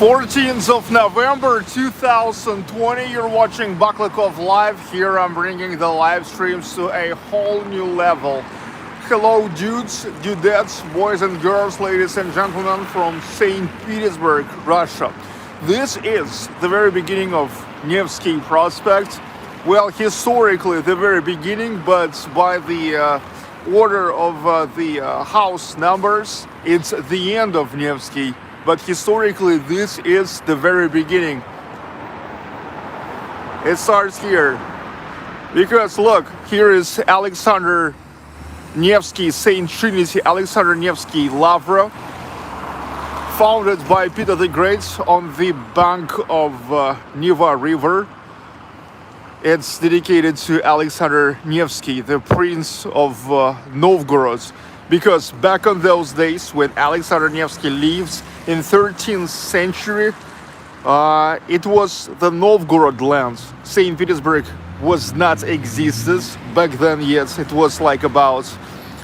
14th of November 2020, you're watching Baklykov live. Here I'm bringing the live streams to a whole new level. Hello dudes, dudettes, boys and girls, ladies and gentlemen from St Petersburg, Russia. This is the very beginning of Nevsky Prospect. Well, historically the very beginning, but by the order of the house numbers, it's the end of Nevsky. But historically, this is the very beginning. It starts here. Because look, here is Alexander Nevsky, St. Trinity Alexander Nevsky Lavra, founded by Peter the Great on the bank of Neva River. It's dedicated to Alexander Nevsky, the Prince of Novgorod. Because back in those days, when Alexander Nevsky lives in 13th century, it was the Novgorod land. St. Petersburg was not existed back then yet. It was like about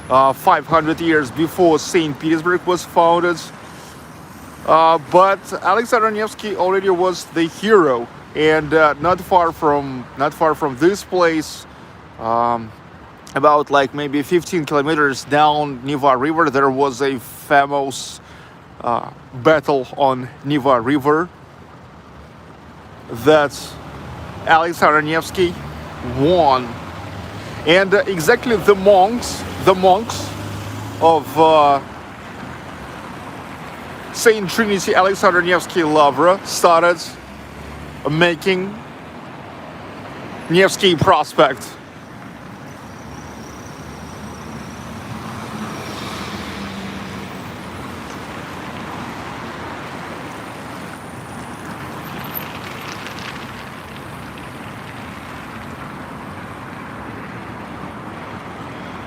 500 years before St. Petersburg was founded. But Alexander Nevsky already was the hero, and not far from this place, about like maybe 15 kilometers down Neva River, there was a famous battle on Neva River that Alexander Nevsky won. And exactly the monks of St. Trinity Alexander Nevsky Lavra started making Nevsky Prospect.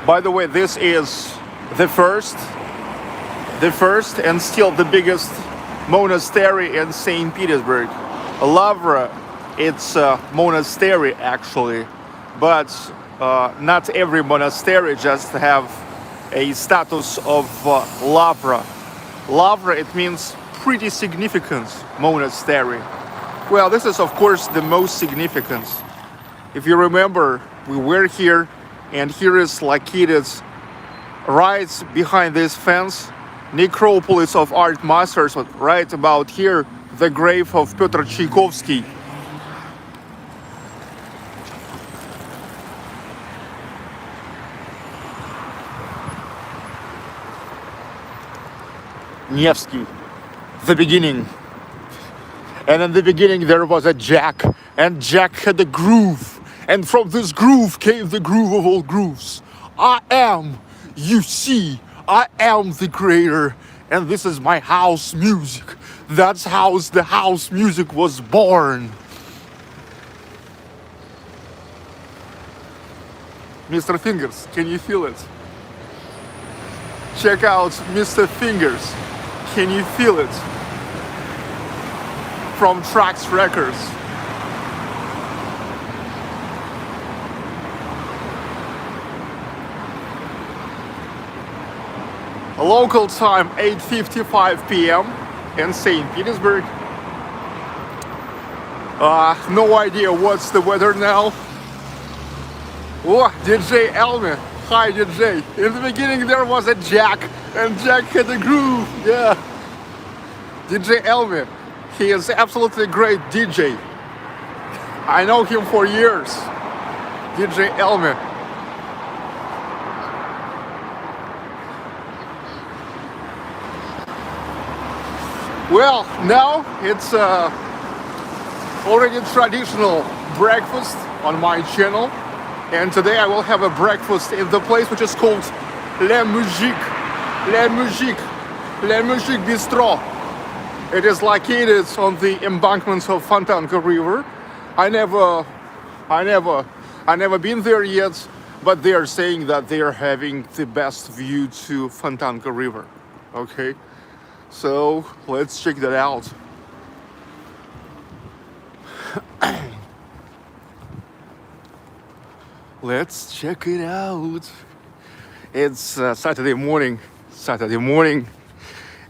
By the way, this is the first and still the biggest monastery in St. Petersburg. Lavra, it's a monastery actually, but not every monastery just have a status of Lavra. Lavra, it means pretty significant monastery. Well, this is of course the most significant. If you remember, we were here, and here is located right behind this fence, necropolis of art masters. Right about here, the grave of Pyotr Tchaikovsky. Nevsky, the beginning. And in the beginning there was a jack, and Jack had a groove. And from this groove came the groove of all grooves. I am, you see, I am the creator, and this is my house music. That's how the house music was born. Mr. Fingers, can you feel it? Check out Mr. Fingers. Can you feel it? From Trax Records. Local time 8:55 p.m. in St. Petersburg. No idea what's the weather now. Oh, DJ Elmi. Hi DJ. In the beginning there was a Jack, and Jack had a groove. Yeah. DJ Elmi. He is absolutely great DJ. I know him for years. DJ Elmi. Well, now it's already traditional breakfast on my channel, and today I will have a breakfast in the place which is called Moujik Bistro. It is located on the embankments of Fontanka River. I never been there yet, but they are saying that they are having the best view to Fontanka River. Okay. So let's check that out. Let's check it out. It's Saturday morning,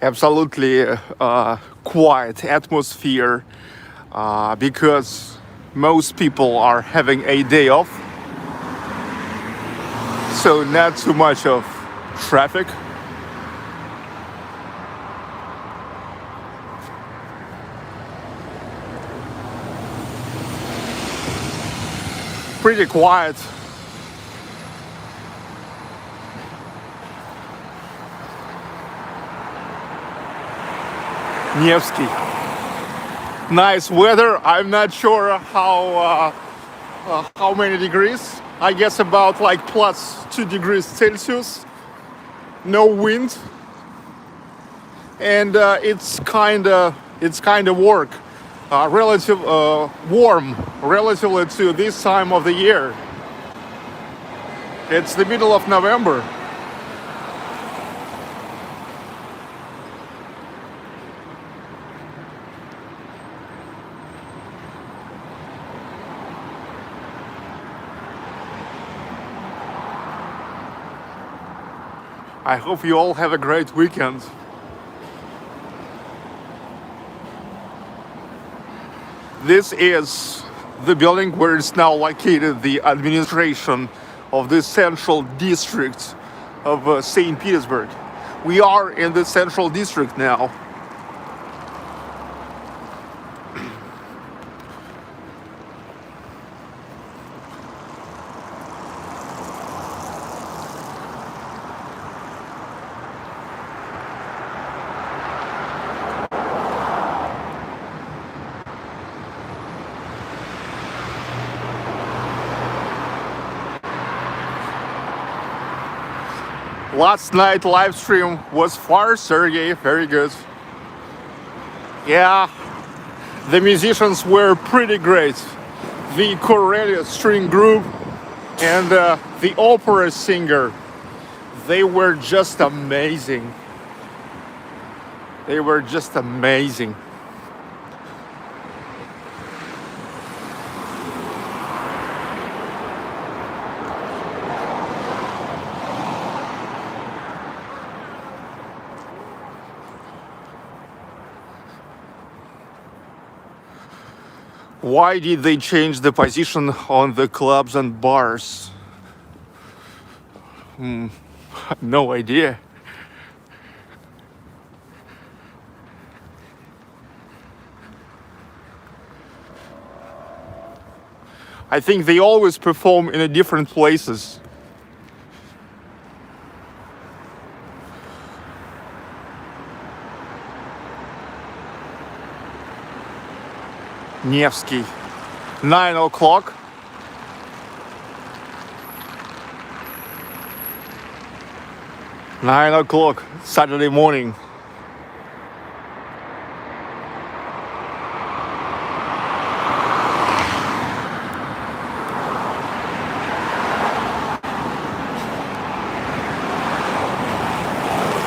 absolutely quiet atmosphere because most people are having a day off, so not too much of traffic. Pretty quiet. Nevsky. Nice weather. I'm not sure how many degrees. I guess about like plus 2 degrees Celsius. No wind, and it's kind of work. Relative warm relatively to this time of the year. It's the middle of November. I hope you all have a great weekend. This is the building where it's now located, the administration of the central district of St. Petersburg. We are in the central district now. Last night live stream was far, Sergey, very good. Yeah, the musicians were pretty great. The Corellia string group and the opera singer, they were just amazing. They were just amazing. Why did they change the position on the clubs and bars? No idea. I think they always perform in different places. Nevsky, 9 o'clock. Nine o'clock, Saturday morning.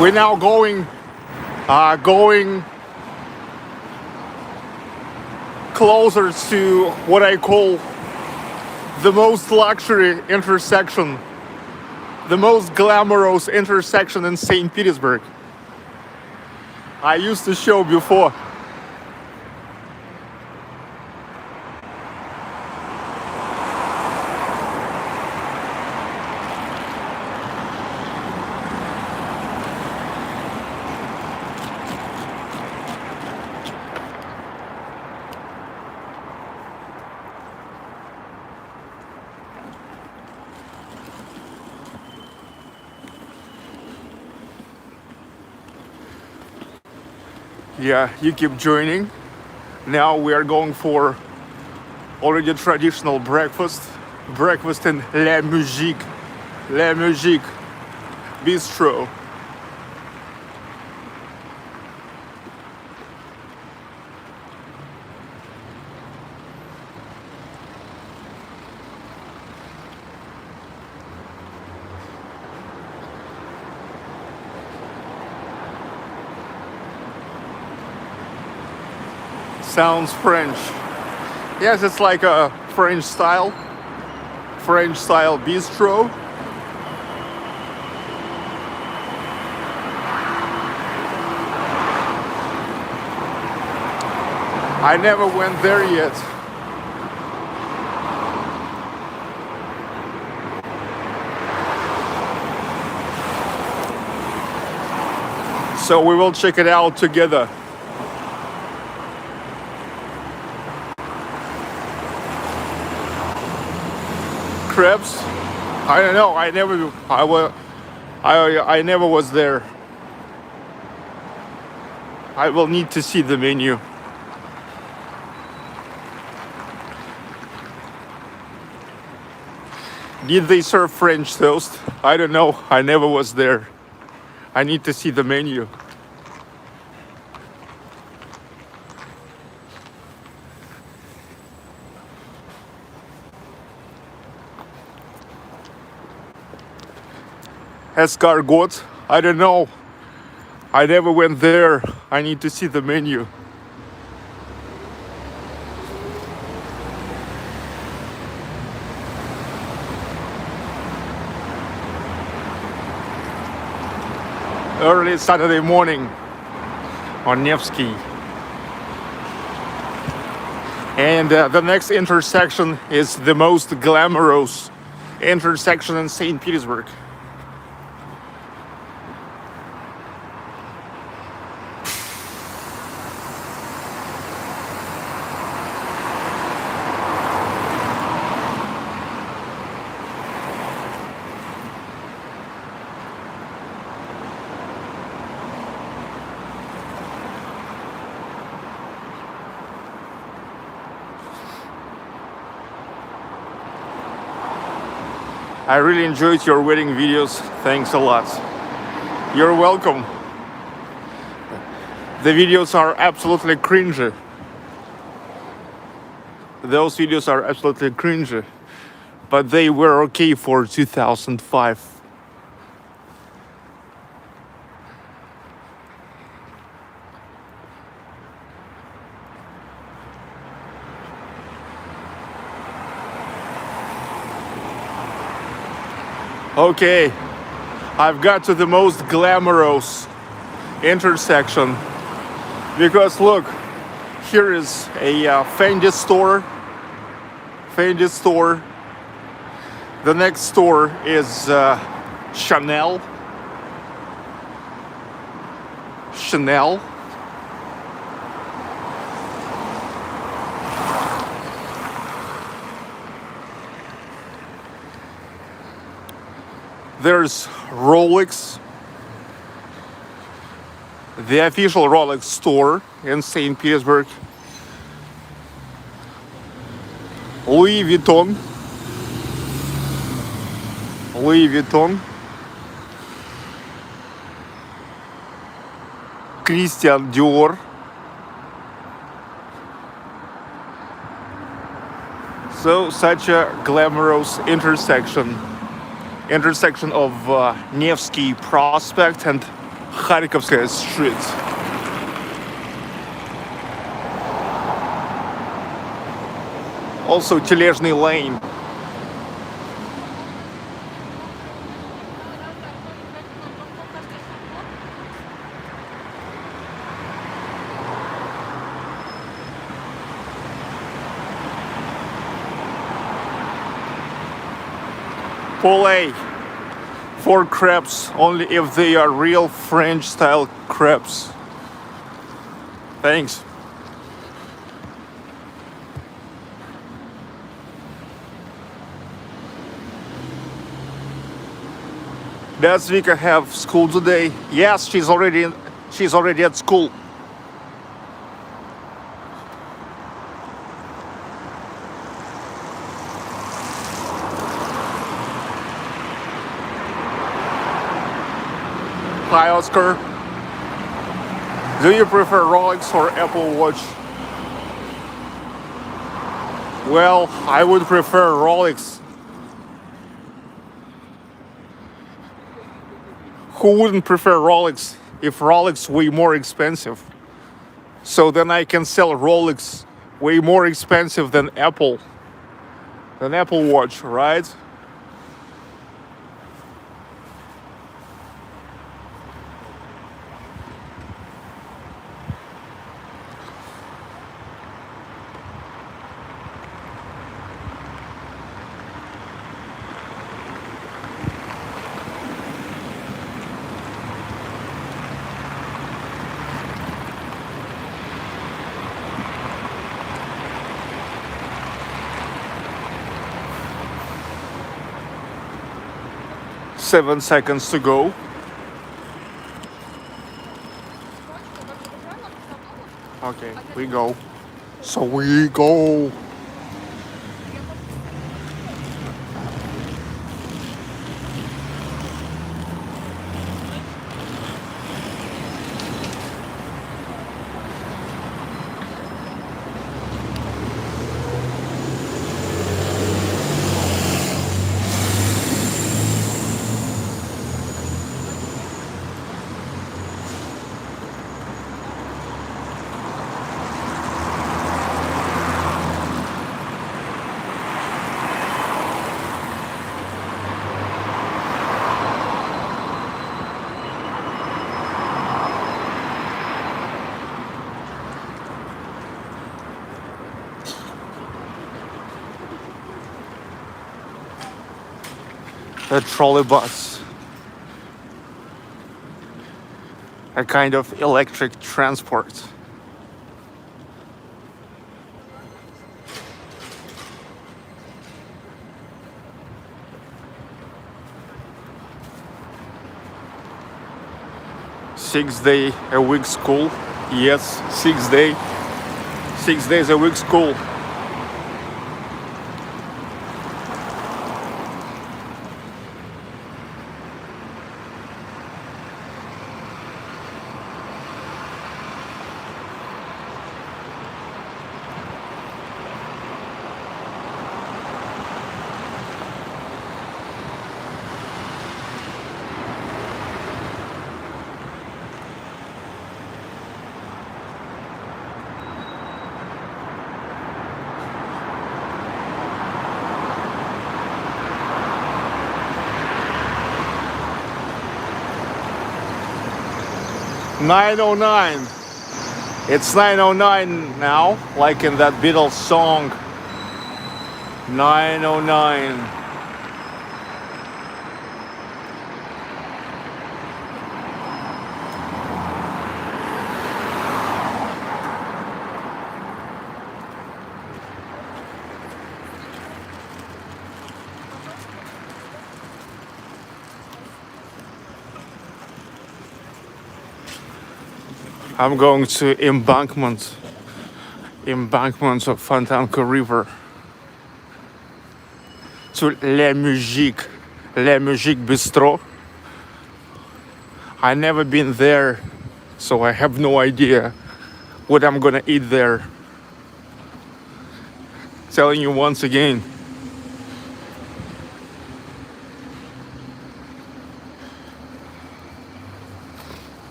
We're now going closer to what I call the most luxury intersection, the most glamorous intersection in St. Petersburg. I used to show before. Yeah, you keep joining. Now we are going for already traditional breakfast in Moujik, Bistro. Sounds French. Yes, it's like a French style bistro. I never went there yet. So we will check it out together. Crepes? I don't know. I never was there. I will need to see the menu. Did they serve French toast? I don't know. I never was there. I need to see the menu. Escargot? I don't know. I never went there. I need to see the menu. Early Saturday morning on Nevsky. And the next intersection is the most glamorous intersection in St. Petersburg. I really enjoyed your wedding videos. Thanks a lot. You're welcome. The videos are absolutely cringy. Those videos are absolutely cringy. But they were okay for 2005. Okay, I've got to the most glamorous intersection because look, here is a Fendi store. The next store is Chanel. There's Rolex, the official Rolex store in St. Petersburg. Louis Vuitton. Christian Dior. So such a glamorous intersection of Nevsky Prospect and Kharkovskaya Street. Also Telezhny Lane. Poulet for crepes only if they are real French style crepes. Thanks. Does Vika have school today? Yes, she's already at school. Hi, Oscar. Do you prefer Rolex or Apple Watch? Well, I would prefer Rolex. Who wouldn't prefer Rolex if Rolex way more expensive? So then I can sell Rolex way more expensive than Apple Watch, right? 7 seconds to go. Okay, we go. So we go. A trolleybus, a kind of electric transport. Six-day-a-week school. Yes, 6 days a week school. "9:09. It's 9:09 now, like in that Beatles song. 9:09. I'm going to embankment of Fontanka River, to Moujik Bistro. I never been there, so I have no idea what I'm gonna eat there. Telling you once again.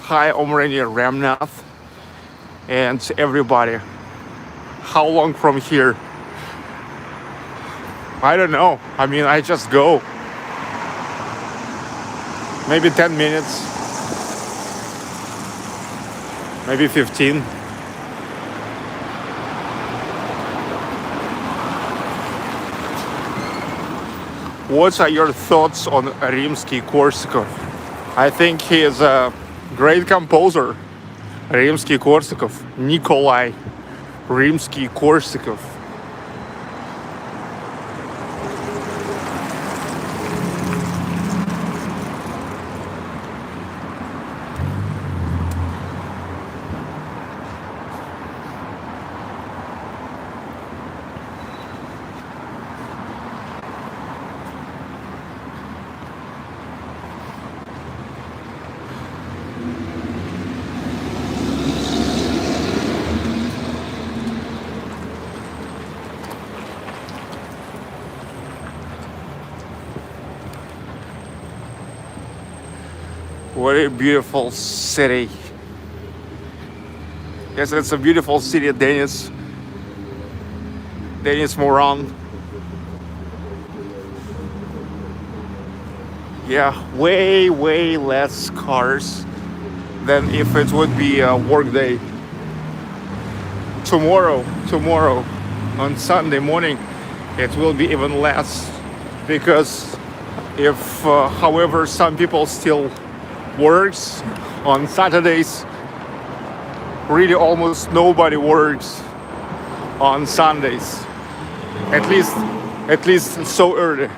Hi, Omreni Ramnath, and everybody. How long from here? I don't know. I mean, I just go. Maybe 10 minutes. Maybe 15. What are your thoughts on Rimsky-Korsakov? I think he is a great composer. Rimsky-Korsakov, Nikolai Rimsky-Korsakov. What a beautiful city. Yes, it's a beautiful city, Denis Moran. Yeah, way less cars than if it would be a work day. Tomorrow, on Sunday morning, it will be even less, because if, however, some people still works on Saturdays, really almost nobody works on Sundays, at least so early.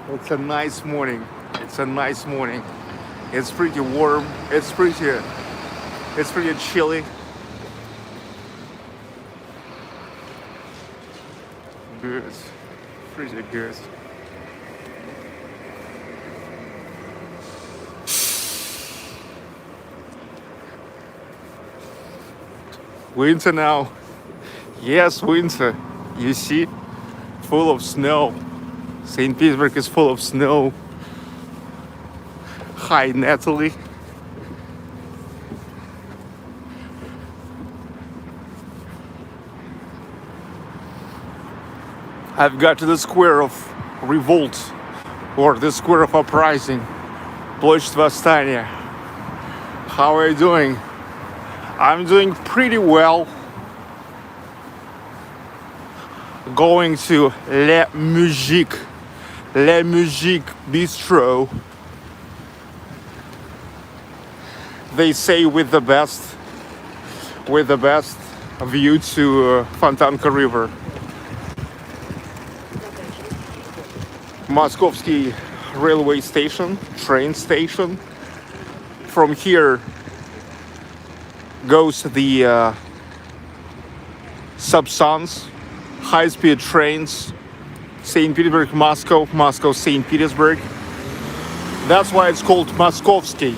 It's a nice morning. It's a nice morning. It's pretty warm. It's pretty chilly. Good. Pretty good. Winter now. Yes, winter. You see? Full of snow. St. Petersburg is full of snow. Hi, Natalie. I've got to the square of revolt, or the square of uprising, Площадь Восстания. How are you doing? I'm doing pretty well. Going to Moujik Bistro. They say with the best view to Fontanka River. Moskovsky railway station, train station. From here goes the Subsons, high-speed trains, St. Petersburg, Moscow, Moscow, St. Petersburg. That's why it's called Moskovsky.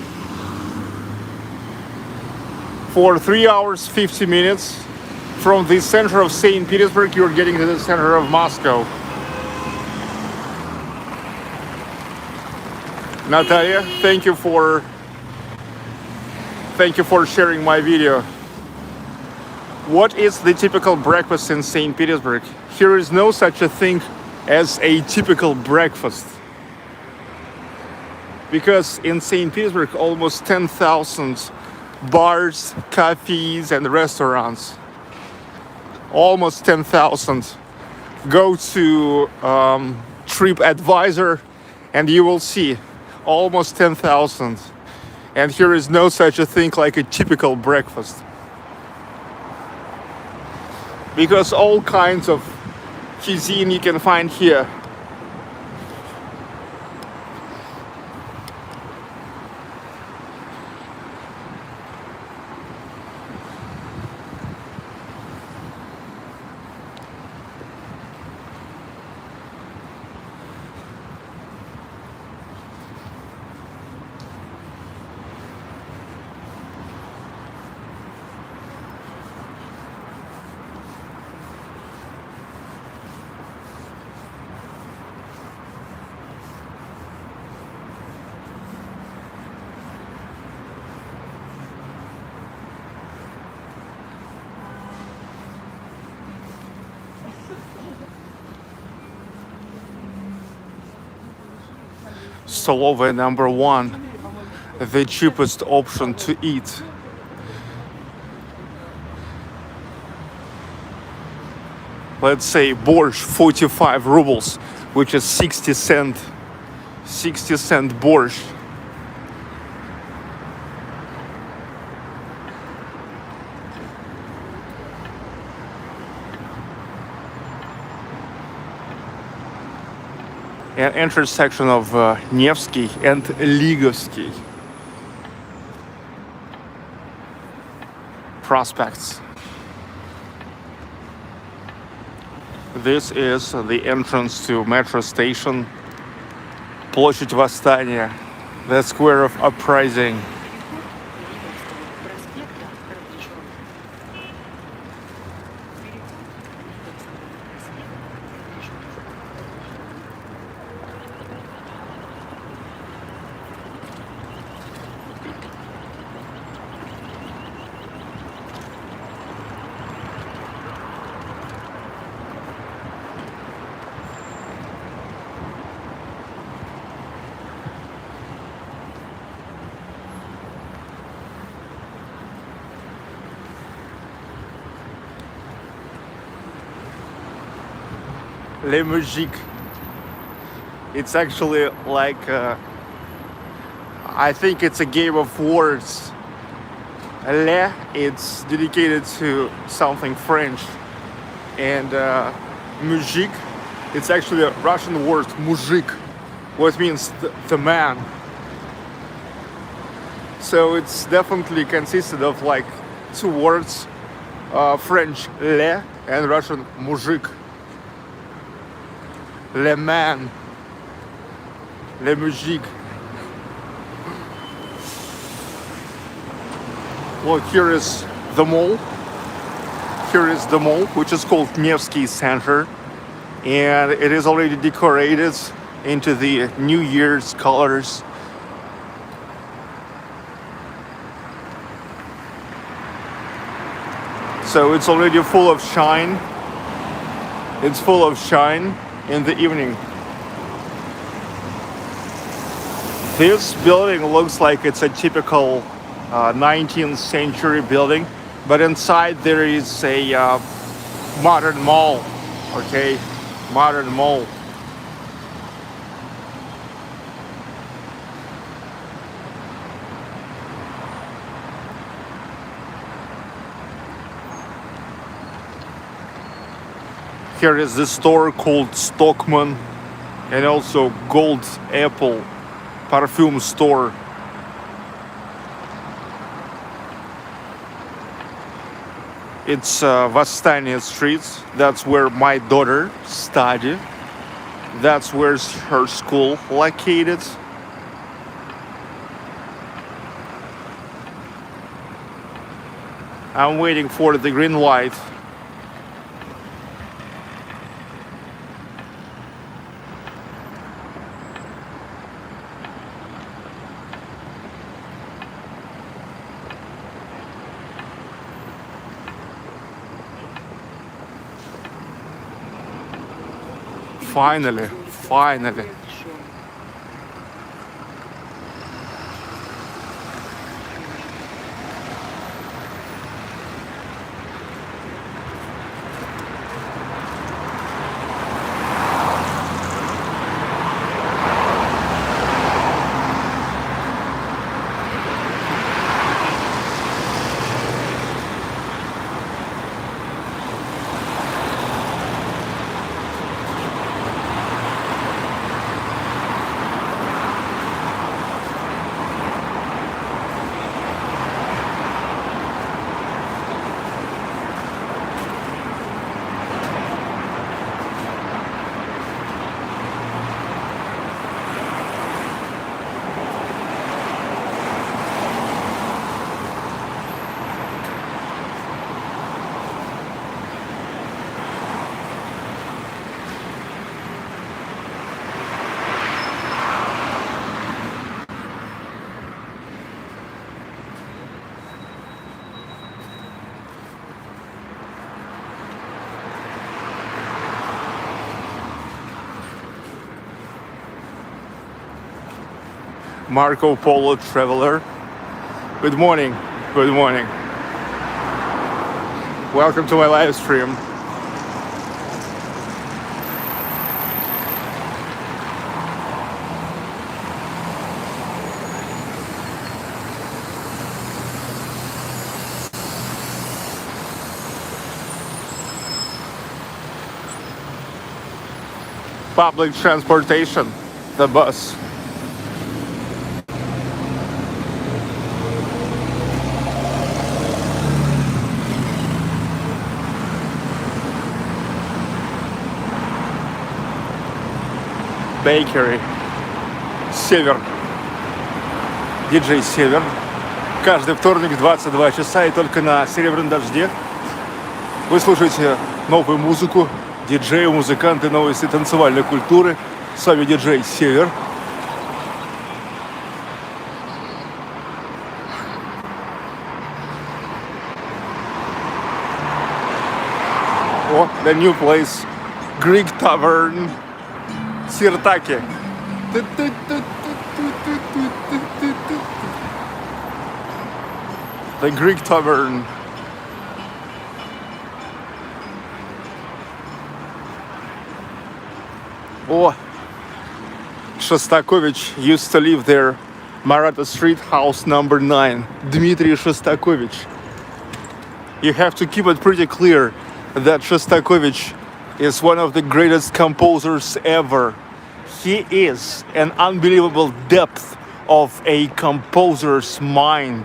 For 3 hours, 50 minutes, from the center of St. Petersburg, you're getting to the center of Moscow. Natalia, thank you for sharing my video. What is the typical breakfast in St. Petersburg? Here is no such a thing as a typical breakfast. Because in St. Petersburg, almost 10,000 bars, cafes, and restaurants. Almost 10,000. Go to TripAdvisor and you will see almost 10,000. And here is no such a thing like a typical breakfast. Because all kinds of cuisine you can find here. Stolova number 1, the cheapest option to eat. Let's say borscht, 45 rubles, which is 60 cent borscht. An intersection of Nevsky and Ligovsky prospects. This is the entrance to metro station Площадь Восстания, the square of uprising. Le Moujik. It's actually like, I think it's a game of words. Le, it's dedicated to something French. And Moujik, it's actually a Russian word, Moujik. what means the man. So it's definitely consisted of like two words, French le and Russian Moujik. Le man, le Moujik. Well, here is the mall. Here is the mall, which is called Nevsky Center, and it is already decorated into the New Year's colors. So it's already full of shine. It's full of shine in the evening. This building looks like it's a typical 19th century building, but inside there is a modern mall. Okay, modern mall. Here is the store called Stockman, and also Gold Apple perfume store. It's Vastania Street. That's where my daughter studied. That's where her school located. I'm waiting for the green light. Finally. Marco Polo traveler. Good morning. Welcome to my live stream. Public transportation, the bus. Bakery. Север. Диджей Север. Каждый вторник в 22 часа и только на Серебряном дожде. Вы слушаете новую музыку, диджеи, музыканты, новости танцевальной культуры. С вами диджей Север. Oh, the new place, Greek Tavern. Сиртаки. The Greek Tavern. Oh, Shostakovich used to live there. Maratha Street, house number 9. Dmitry Shostakovich. You have to keep it pretty clear that Shostakovich is one of the greatest composers ever. he is an unbelievable depth of a composer's mind.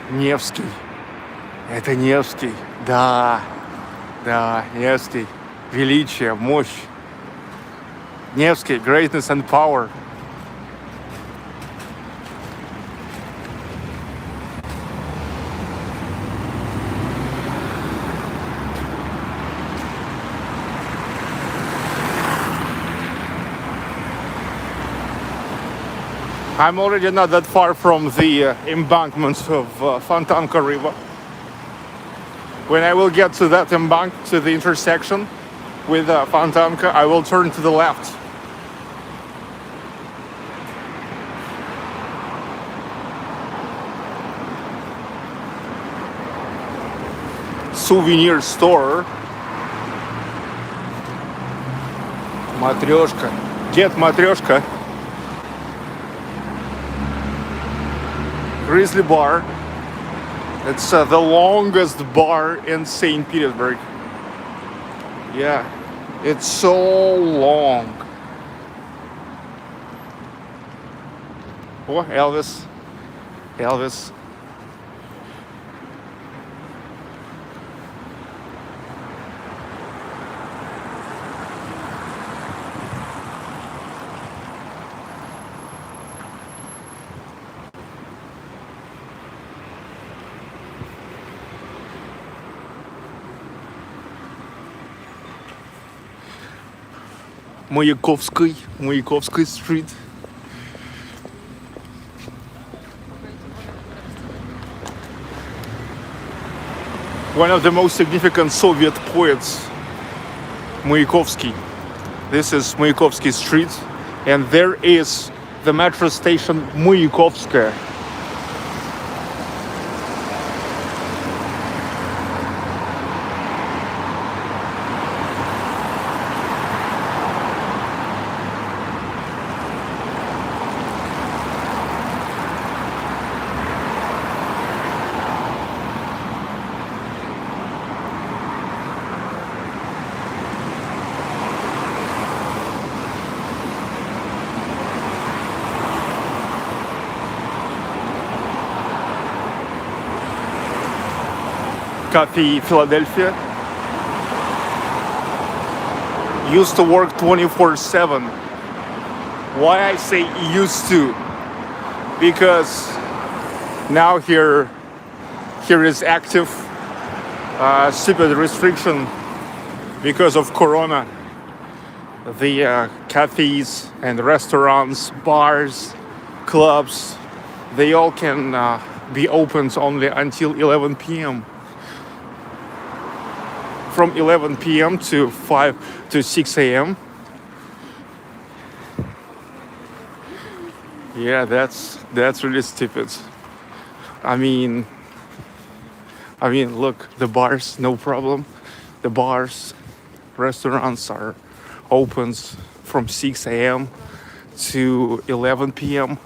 Невский. Это Невский. Да, Невский. Величие, мощь. Nevsky, greatness and power. I'm already not that far from the embankments of Fontanka River. When I will get to that embankment, to the intersection with Fontanka, I will turn to the left. Souvenir store. Matryoshka. Get Matryoshka. Grizzly bar. It's the longest bar in St. Petersburg. Yeah, it's so long. Oh, Elvis. Moskovsky Street. One of the most significant Soviet poets, Mayakovsky. This is Moskovsky Street, and there is the metro station Mayakovskaya. Cafe Philadelphia used to work 24/7. Why I say used to? Because now here is active stupid restriction because of Corona. The cafes and restaurants, bars, clubs, they all can be opened only until 11 p.m. From 11 p.m. to 6 a.m. Yeah, that's really stupid. I mean, look, the bars, no problem. The bars, restaurants are open from 6 a.m. to 11 p.m.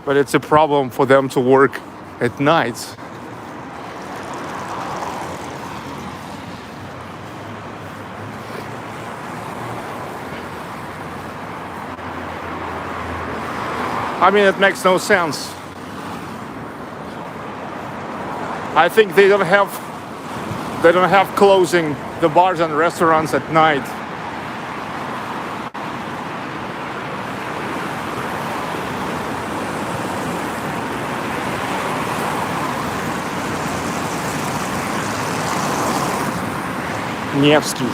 But it's a problem for them to work at night. I mean, it makes no sense. I think they don't have closing the bars and restaurants at night. Nevsky.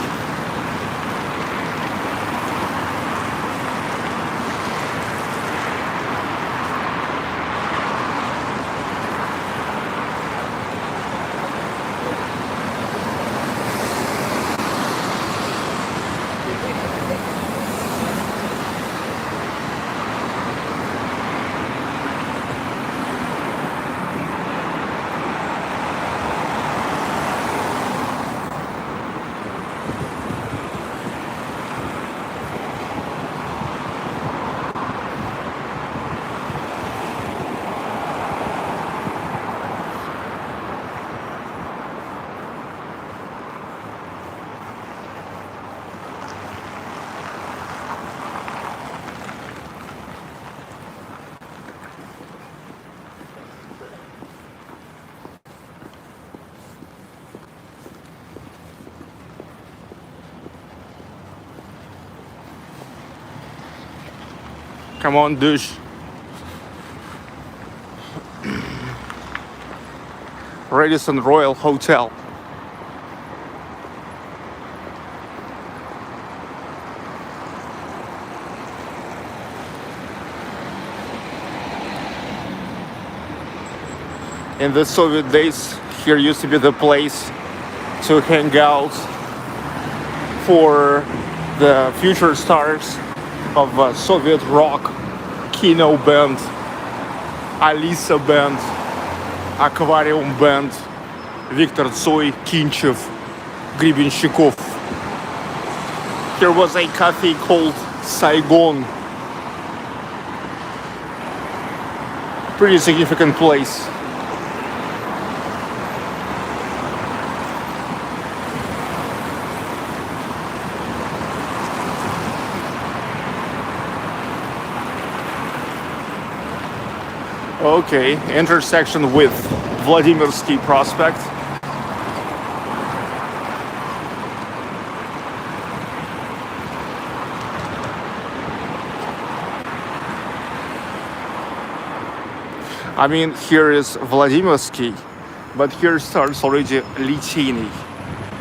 Come on, douche. Radisson Royal Hotel. In the Soviet days, here used to be the place to hang out for the future stars of Soviet rock, Kino band, Alisa band, Aquarium band, Viktor Tsoi, Kinchev, Gribenshikov. Here was a cafe called Saigon. Pretty significant place. Okay, intersection with Vladimirsky Prospect. I mean, here is Vladimirsky, but here starts already Liteyny.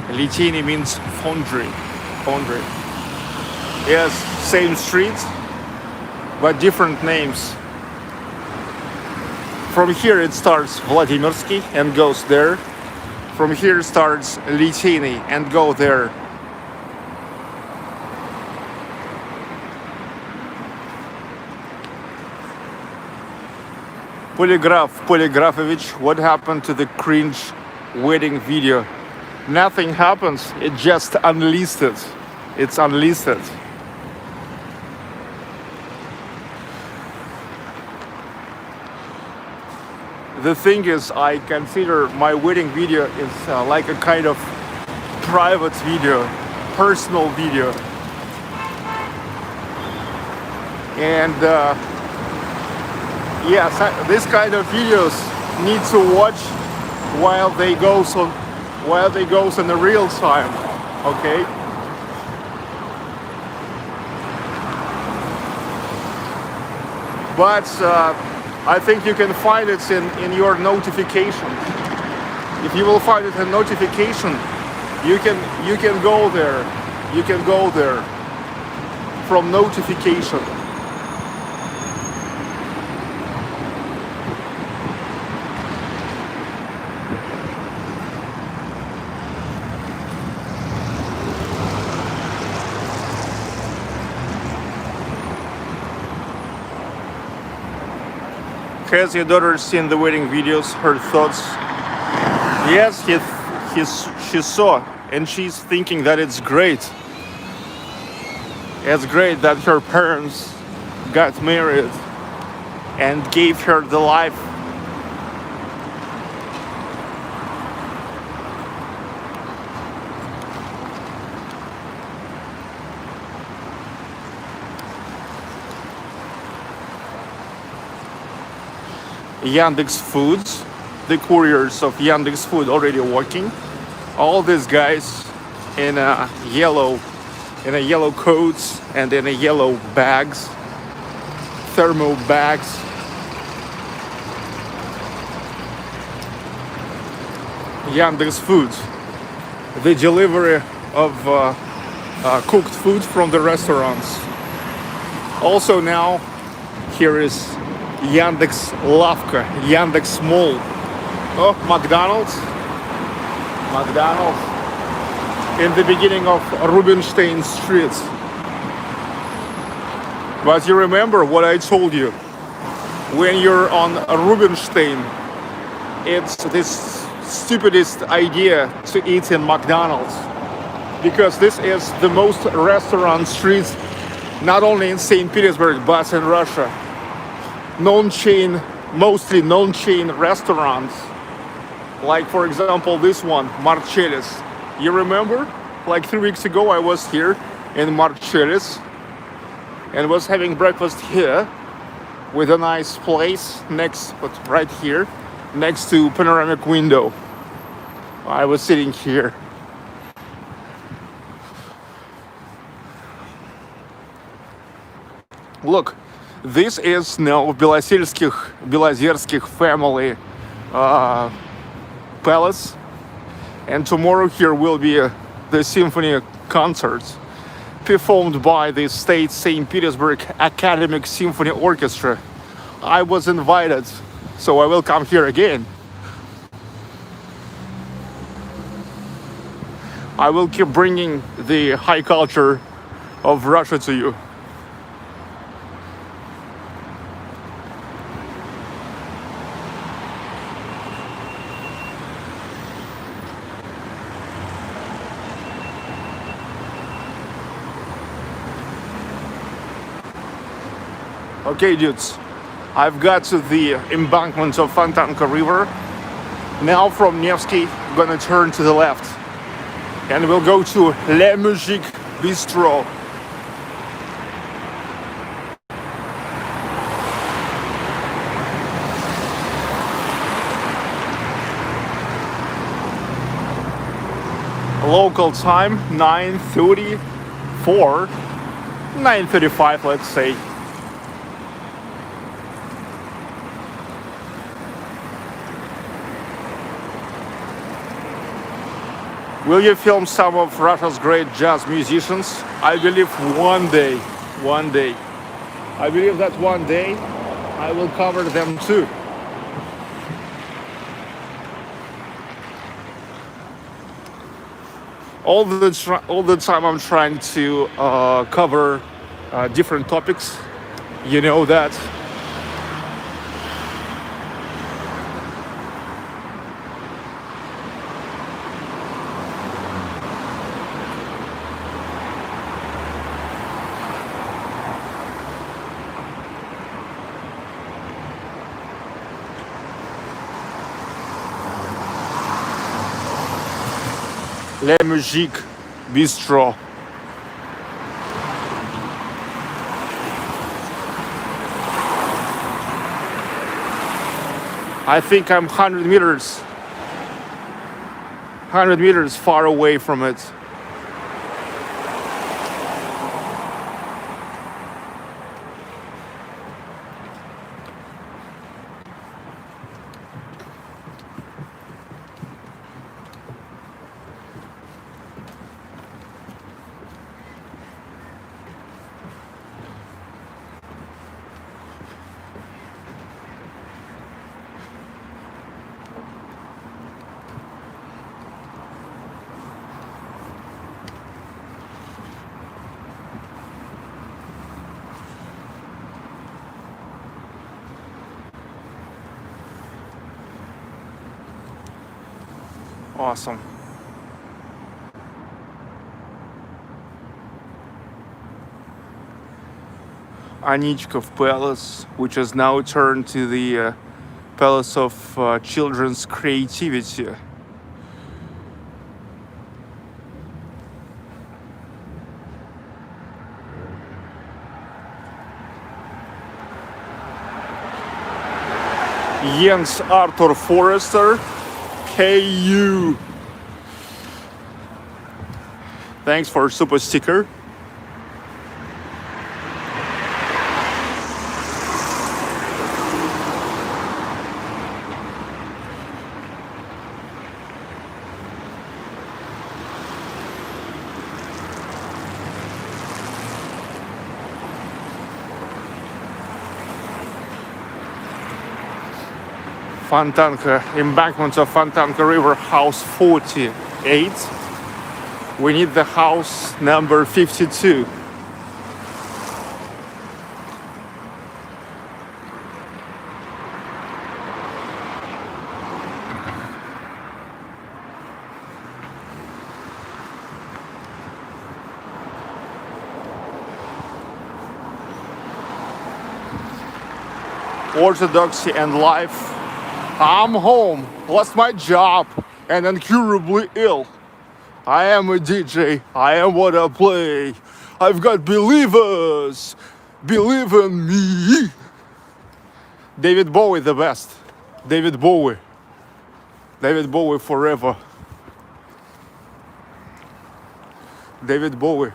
Liteyny means foundry. Foundry. Yes, same street, but different names. From here it starts Vladimirsky and goes there. From here starts Liteyny and go there. Polygrafovich, what happened to the cringe wedding video? Nothing happens, it just unlisted. It's unlisted. The thing is, I consider my wedding video is like a kind of private video, personal video. And yes, this kind of videos need to watch while they goes in the real time, okay? But I think you can find it in your notification. If you will find it in notification, you can go there. You can go there from notification. Has your daughter seen the wedding videos? Her thoughts? Yes, she saw, and she's thinking that it's great. It's great that her parents got married and gave her the life. Yandex Foods, the couriers of Yandex Food already working. All these guys in yellow coats and in yellow bags, thermal bags. Yandex Foods, the delivery of cooked food from the restaurants. Also now, here is Yandex Lavka, Yandex Mall. Oh, McDonald's in the beginning of Rubinstein Street. But you remember what I told you? When you're on Rubinstein, it's this stupidest idea to eat in McDonald's, because this is the most restaurant street, not only in St. Petersburg, but in Russia. Mostly non-chain restaurants, like for example this one, Marcellis. You remember, like 3 weeks ago I was here in Marcellis and was having breakfast here with a nice place right here next to panoramic window. I was sitting here. Look, This is now Belozerskих family palace, and tomorrow here will be the symphony concerts performed by the State St Petersburg Academic Symphony Orchestra. I was invited, so I will come here again. I will keep bringing the high culture of Russia to you. Okay, dudes, I've got to the embankment of Fontanka River. Now from Nevsky, I'm gonna turn to the left and we'll go to Le Moujik Bistro. Local time 9:34, 9:35, let's say. Will you film some of Russia's great jazz musicians? I believe one day. I believe that one day I will cover them too. All the time I'm trying to cover different topics. You know that. Le Moujik Bistro. I think I'm 100 meters far away from it. Awesome. Anichkov Palace, which has now turned to the Palace of Children's Creativity. Jens Arthur Forrester, KU. Thanks for super sticker. Fontanka, embankment of Fontanka River, house 48. We need the house number 52. Orthodoxy and life. I'm home, lost my job, and incurably ill. I am a DJ, I am what I play. I've got believers, believe in me. David Bowie the best. David Bowie. David Bowie forever. David Bowie.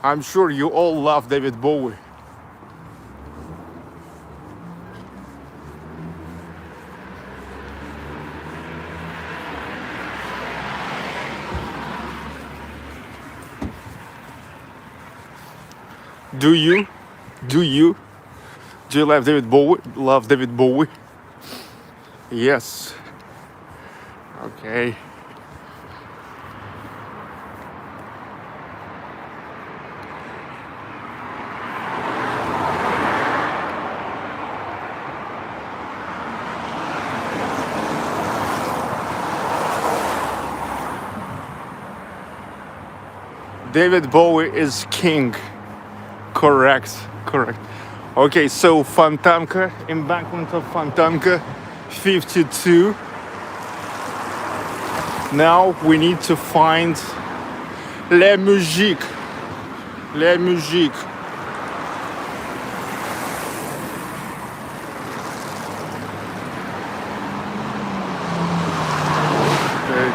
I'm sure you all love David Bowie. Do you? Do you? Do you love David Bowie? Love David Bowie? Yes. Okay. David Bowie is king. Correct. Correct. Okay, so Fontanka, embankment of Fontanka, 52. Now we need to find La Moujik. La Moujik. Okay.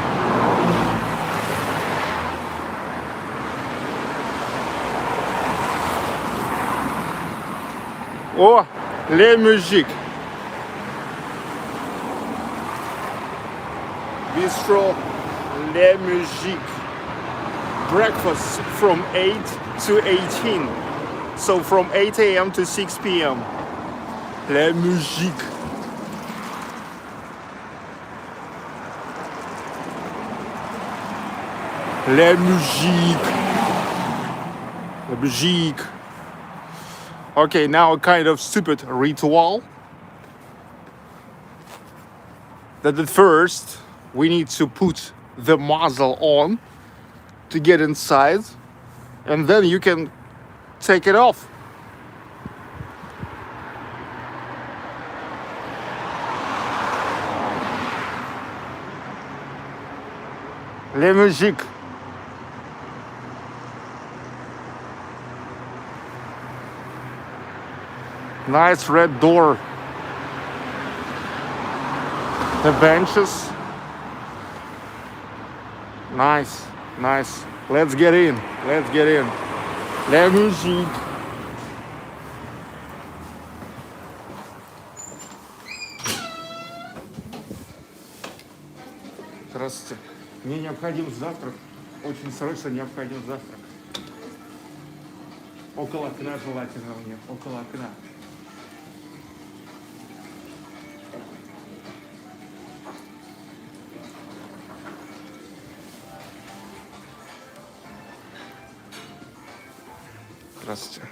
Oh, La Moujik. Bistro, La Moujik. Breakfast from 8 to 18. So from 8 a.m. to 6 p.m. La Moujik. La Moujik. La Moujik. Okay, now a kind of stupid ritual. That at first we need to put the muzzle on to get inside, and then you can take it off. La Moujik. Nice red door. The benches. Nice, nice. Let's get in. Let's get in. La Moujik. Здравствуйте. Мне необходим завтрак. Очень срочно необходим завтрак. Около окна желательно мне. Около окна. Здравствуйте.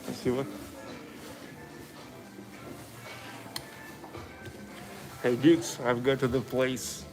Спасибо. Hey dudes, I've got to the place.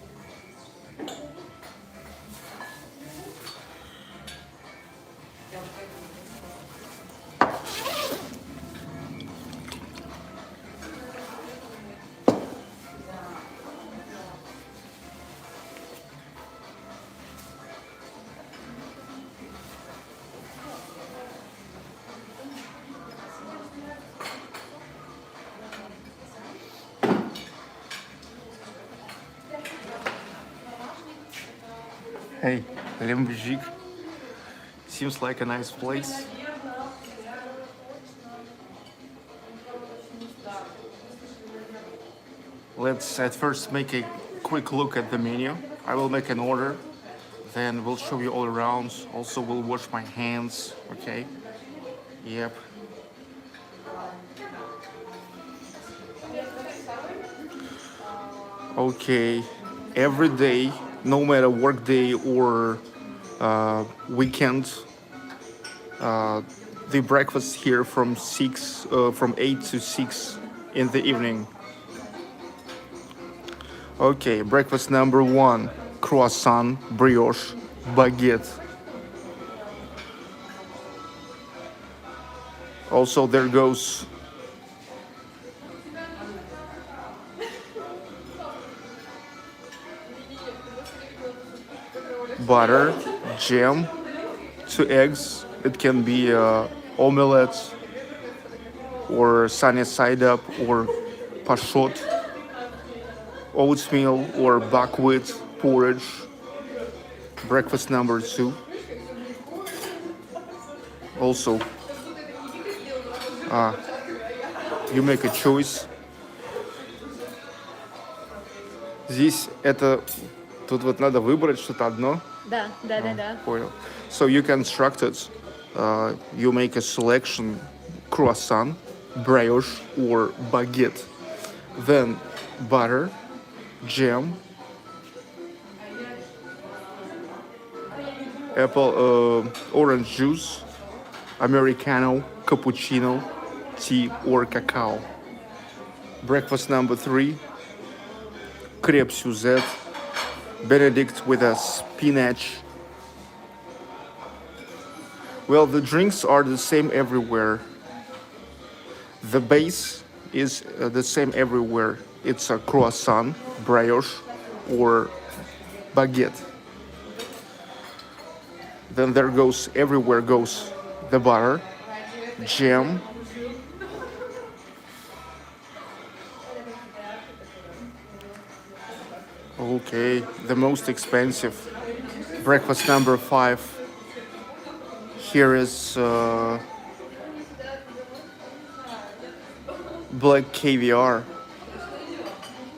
Hey, La Moujik. Seems like a nice place. Let's at first make a quick look at the menu. I will make an order, then we'll show you all around. Also, we'll wash my hands, okay? Yep. Okay, every day, no matter work day or weekend, the breakfast here from 8 to 6 in the evening. Okay, breakfast number 1, croissant, brioche, baguette. Also, there goes butter, jam, 2 eggs. It can be omelette or sunny side up or pashot, oatmeal or buckwheat porridge. Breakfast number 2. Also, you make a choice. Здесь это Тут вот надо выбрать что-то одно. Да. Понял. So you constructed, you make a selection, croissant, brioche or baguette. Then butter, jam, apple, orange juice, Americano, cappuccino, tea or cacao. Breakfast number 3, crêpe Suzette, Benedict with a spinach. Well, the drinks are the same everywhere. The base is the same everywhere. It's a croissant, brioche, or baguette. Then there goes, everywhere goes the butter, jam, okay, the most expensive. Breakfast number 5. Here is black caviar.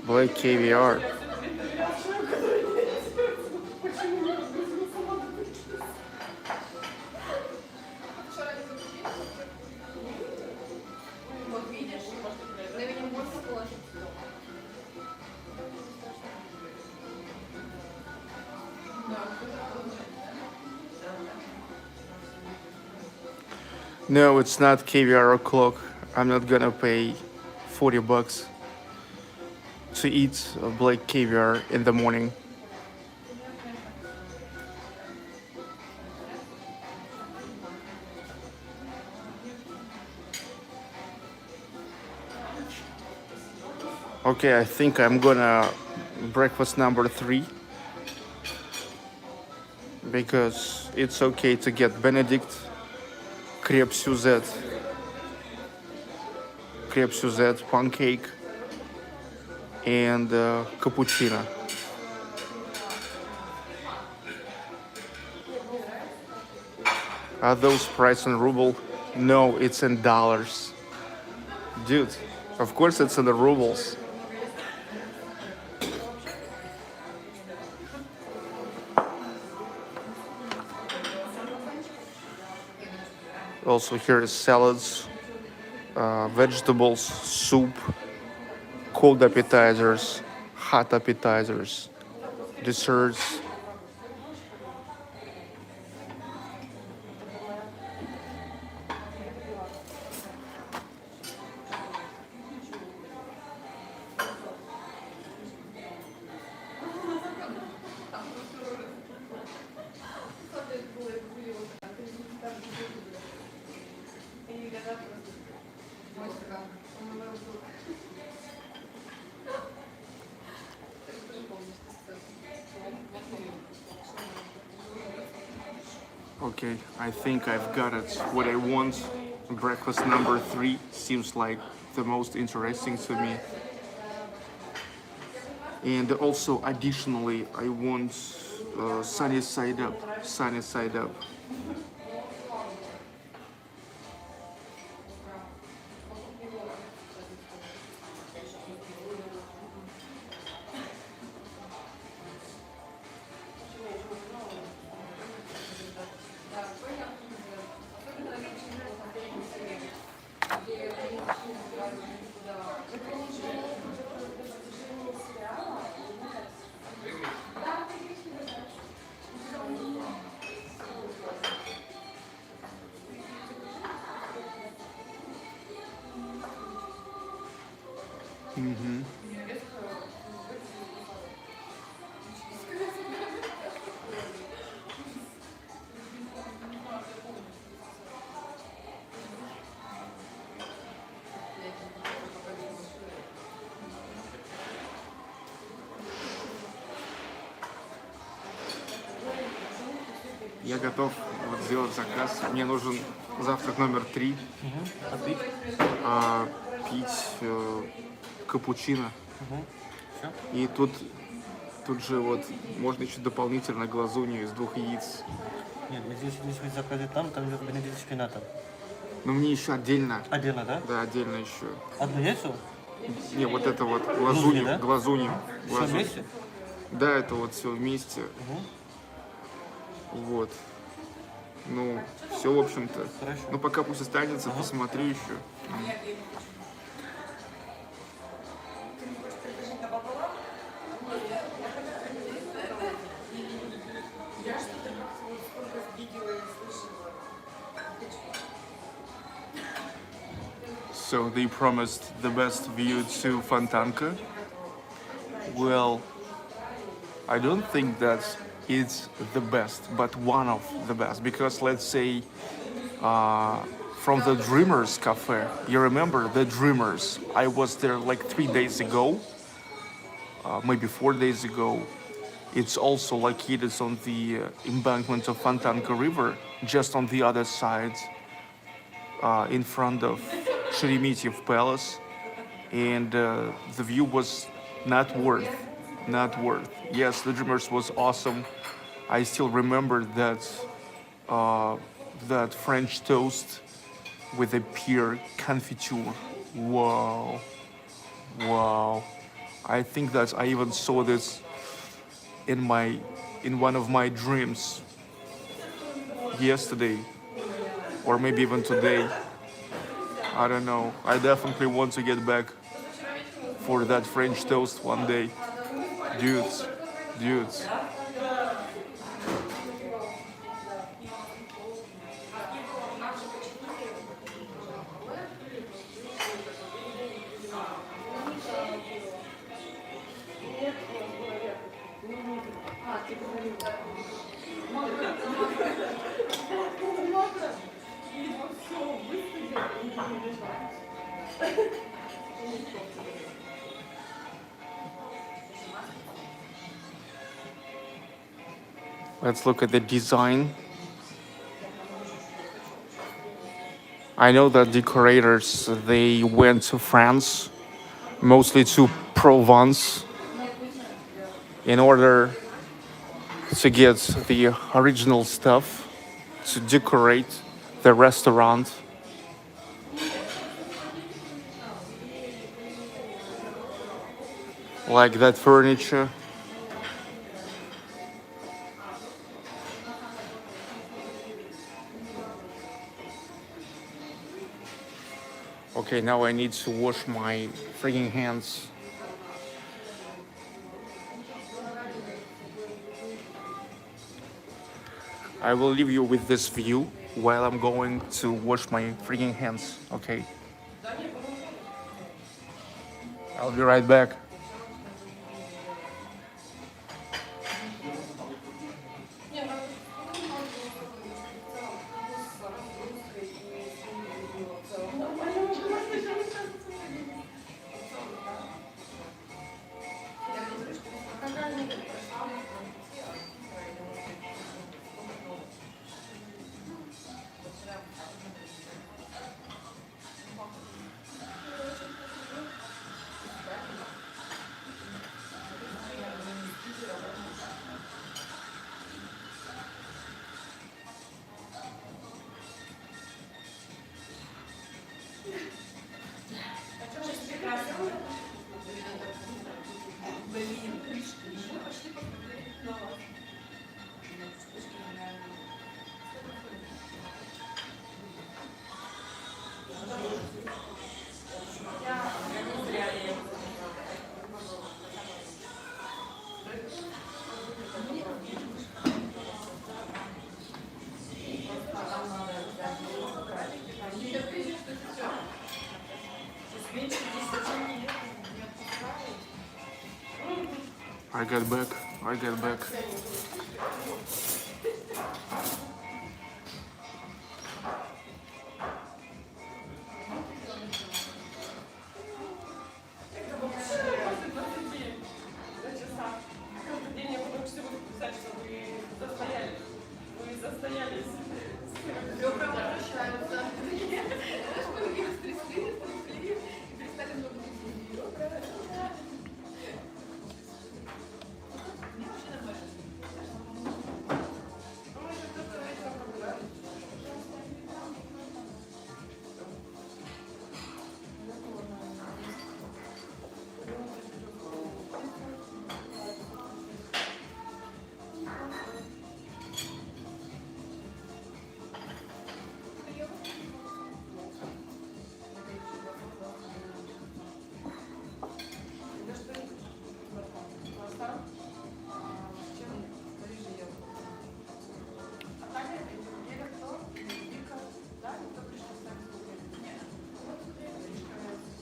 Black caviar. No, it's not caviar o'clock. I'm not gonna pay $40 to eat black caviar in the morning. Okay, I think I'm gonna breakfast number 3 because it's okay to get Benedict, crêpe Suzette, pancake, and cappuccino. Are those priced in ruble? No, it's in dollars. Dude, of course it's in the rubles. Also here is salads, vegetables, soup, cold appetizers, hot appetizers, desserts. Okay, I think I've got it. What I want. Breakfast number 3 seems like the most interesting to me. And also, additionally, I want sunny side up. Sunny side up. Я готов вот сделать заказ. Мне нужен завтрак номер 3. Пить капучино. И тут же вот можно еще дополнительно глазунью из 2 яиц. Нет, здесь вы заказываете там идет Бенедикт с шпинатом. Но мне еще отдельно. Отдельно, да? Да, отдельно еще. Одно яйцо? Не, вот это вот глазунью. Да? Глазунью. Все вместе? Да, это вот все вместе. Вот. Ну, все, в общем-то. Хорошо. Ну, пока пусть останется, посмотрю еще. So they promised the best view to Fontanka. Well, I don't think that it's the best, but one of the best. Because let's say from the Dreamers Cafe, you remember the Dreamers? I was there like 3 days ago, maybe 4 days ago. It's also located on the embankment of Fontanka River, just on the other side, in front of Sheremetyev Palace, and the view was not worth. Yes, the Dreamers was awesome. I still remember that French toast with a pear confiture. Wow, wow! I think that I even saw this in one of my dreams yesterday, or maybe even today. I don't know. I definitely want to get back for that French toast one day. Dudes. Let's look at the design. I know that decorators, they went to France, mostly to Provence, in order to get the original stuff to decorate the restaurant. Like that furniture. Okay, now I need to wash my freaking hands. I will leave you with this view while I'm going to wash my freaking hands, okay? I'll be right back. I get back.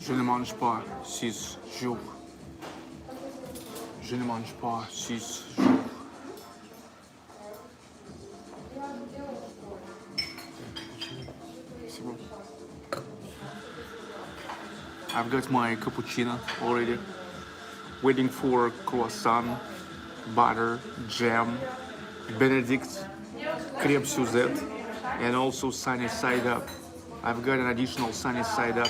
Je ne mange pas 6 jours. Je ne mange pas 6 jours. I've got my cappuccino already. Waiting for croissant, butter, jam, Benedict, crepe Suzette, and also sunny side up. I've got an additional sunny side up.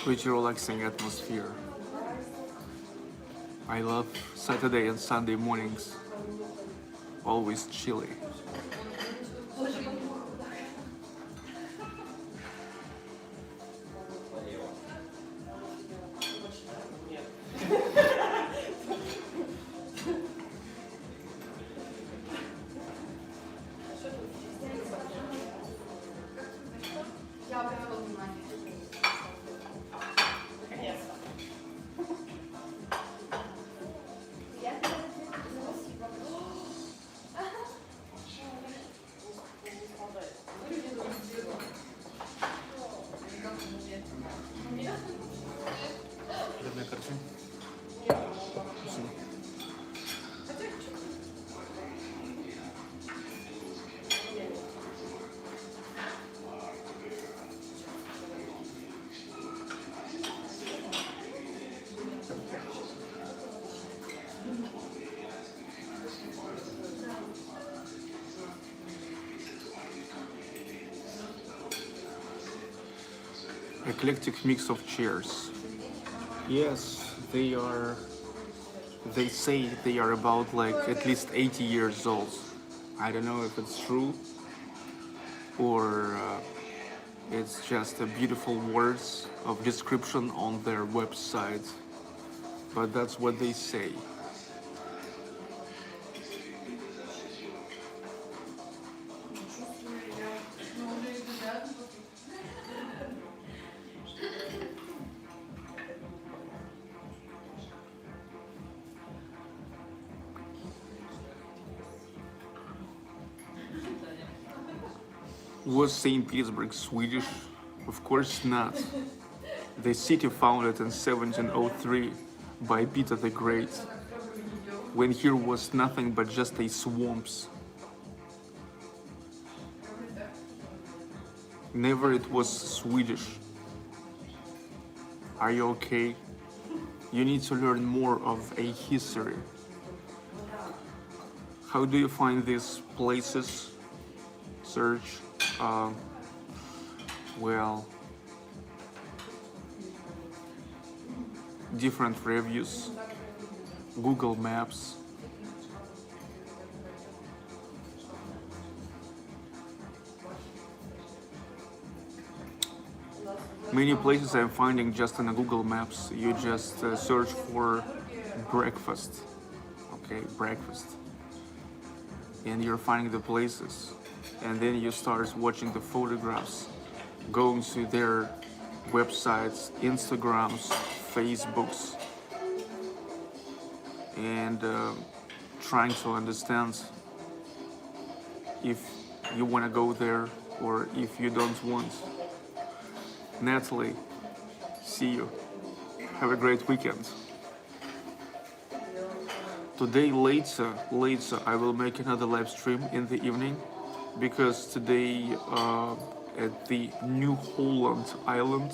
Pretty relaxing atmosphere. I love Saturday and Sunday mornings. Always chilly. Eclectic mix of chairs. Yes, they are. They say they are about like at least 80 years old. I don't know if it's true or it's just a beautiful words of description on their website, but that's what they say. Was St. Petersburg Swedish? Of course not. The city founded in 1703 by Peter the Great, when here was nothing but just a swamps. Never it was Swedish. Are you okay? You need to learn more of a history. How do you find these places? Search. Well, different reviews, Google Maps. Many places I'm finding just on Google Maps. You just search for breakfast, okay, breakfast, and you're finding the places. And then you start watching the photographs, going to their websites, Instagrams, Facebooks, and trying to understand if you want to go there or if you don't want. Natalie, see you. Have a great weekend. Today later I will make another live stream in the evening, because today at the New Holland Island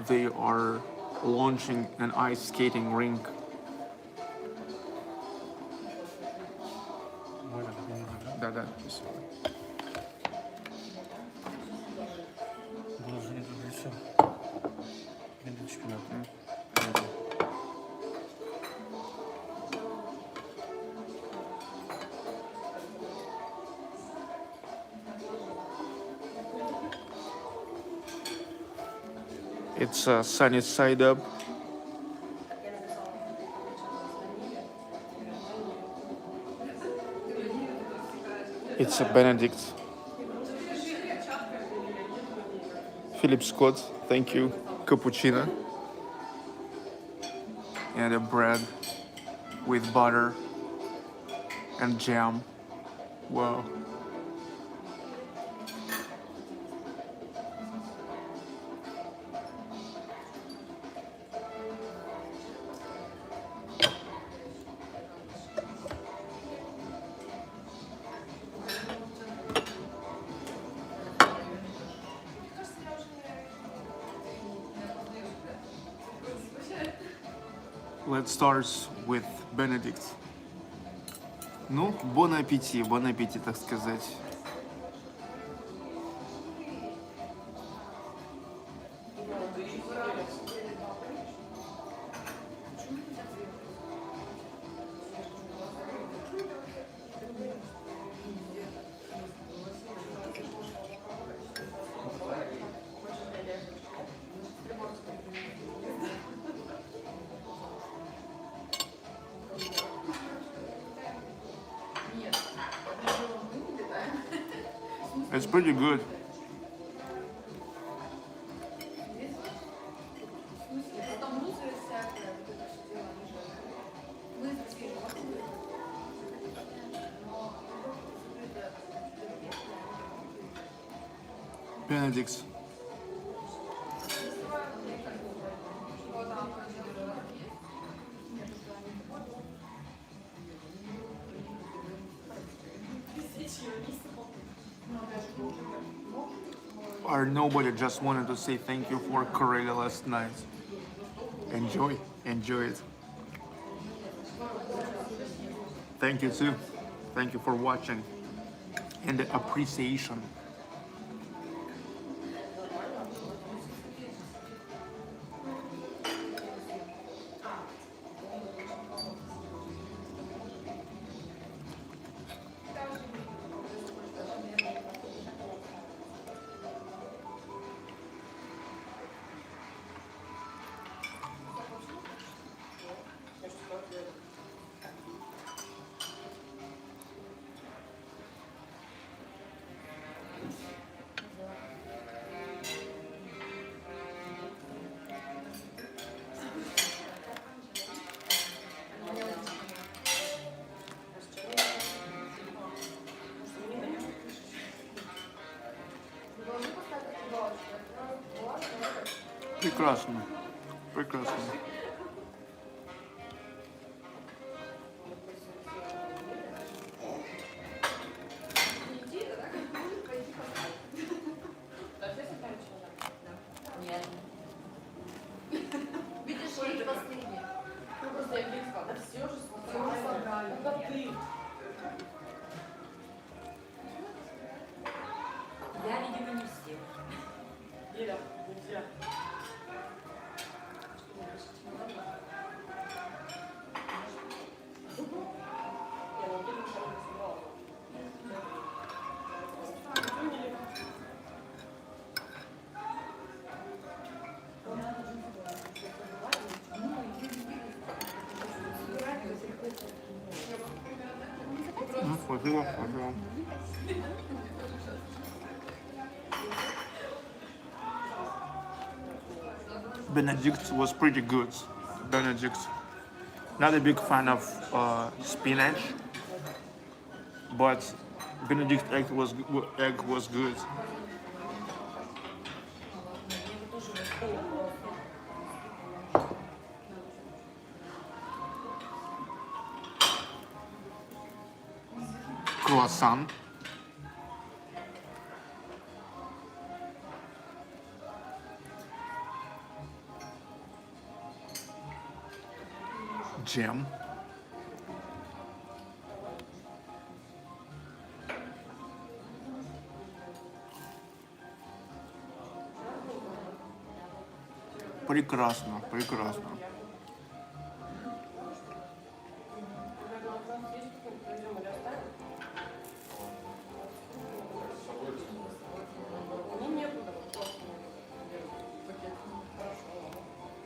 they are launching an ice skating rink. Да, спасибо. Положение тут еще. Минуточку надо. It's a sunny side up. It's a Benedict. Philip Scott, thank you. Cappuccino. And a bread with butter and jam. Wow. Let's start with Benedict. Ну, bon appétit, так сказать. It's pretty good. Benedict's. Or nobody just wanted to say thank you for Karelia last night. Enjoy it. Thank you too. Thank you for watching and the appreciation. Прекрасно. Я, видимо, не все. Спасибо. Benedict was pretty good. Benedict. Not a big fan of spinach, but Benedict egg was good. Croissant. Jam. Прекрасно.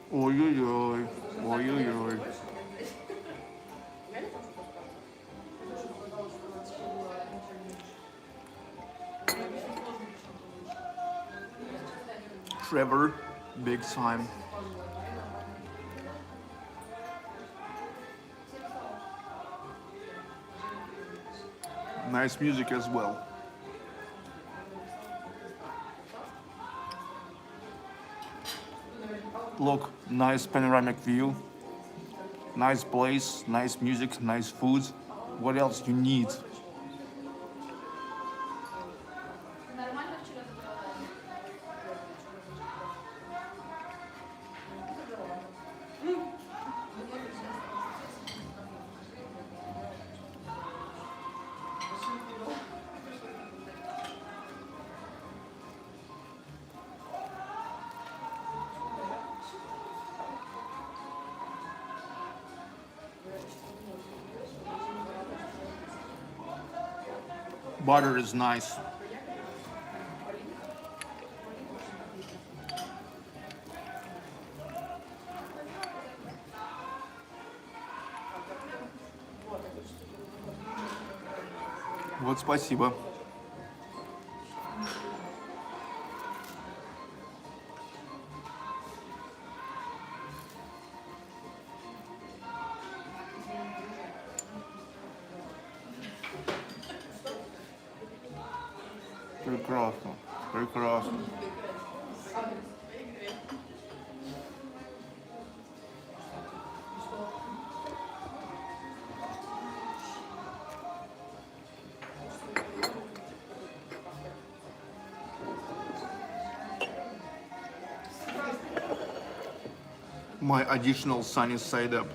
Ой-ой-ой. Ой-ой-ой. Trevor, big time. Nice music as well. Look, nice panoramic view. Nice place, nice music, nice food. What else you need? Butter is nice. Вот спасибо. Прекрасно, прекрасно. My additional sunny side up.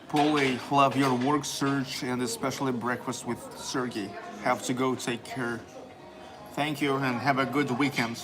Polly, love your work, Serge, and especially breakfast with Sergey. Have to go, take care. Thank you and have a good weekend.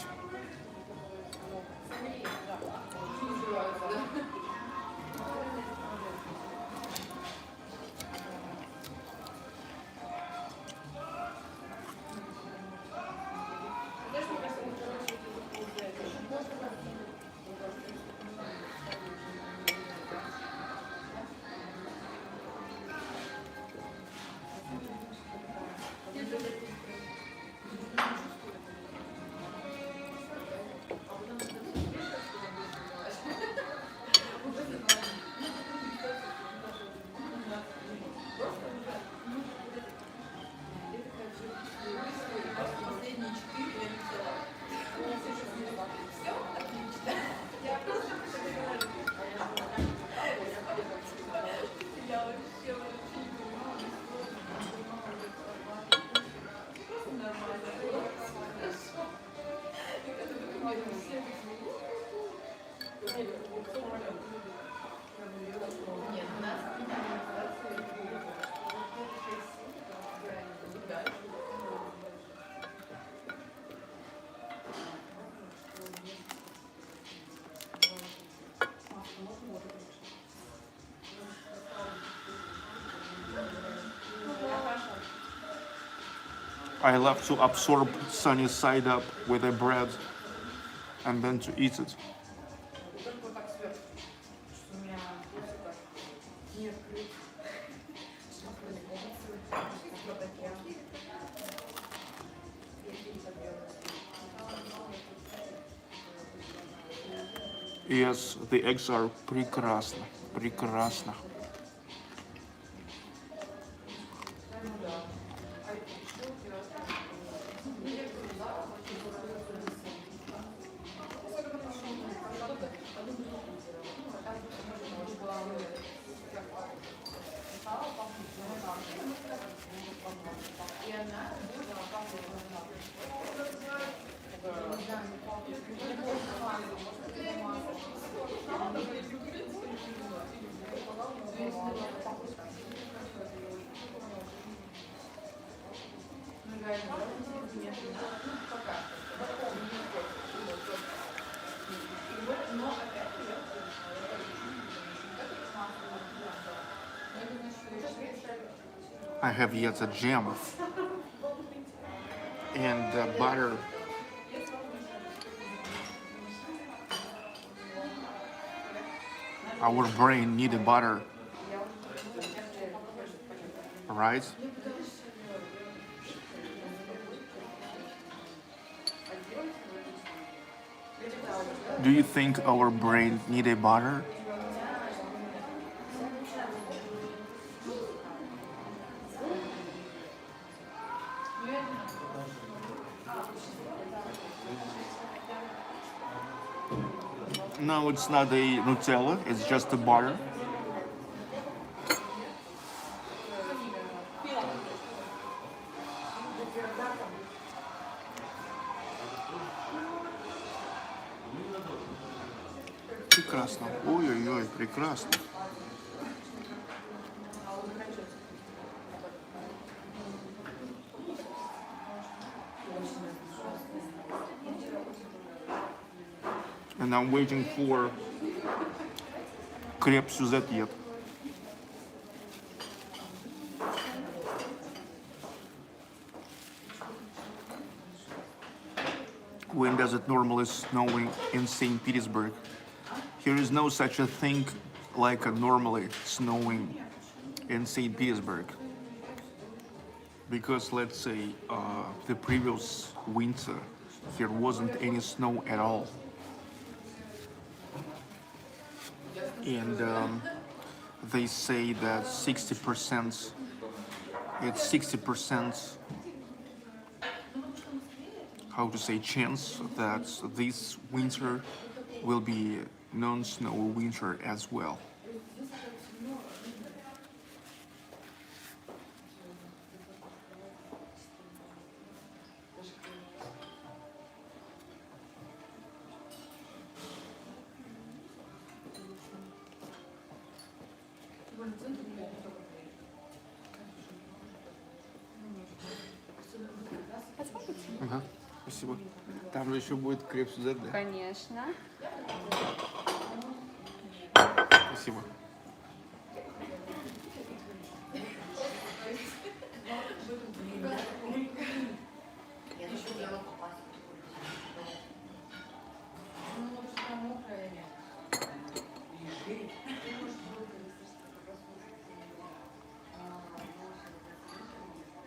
I love to absorb sunny side up with a bread and then to eat it. Yes, the eggs are прекрасно, прекрасно. I have yet a jam and butter. Our brain needed butter, right? Do you think our brain needed butter? No, it's not a Nutella, it's just a butter. Прекрасно. Ой-ой-ой, прекрасно. And I'm waiting for crêpe Suzette yet. When does it normally snow in St. Petersburg? Here is no such a thing like a normally snowing in St. Petersburg. Because let's say the previous winter here wasn't any snow at all. And they say that 60%, it's 60%, how to say, chance that this winter will be non-snow winter as well. Ага, спасибо. Там же еще будет креп Сюзет, да? Конечно. Спасибо.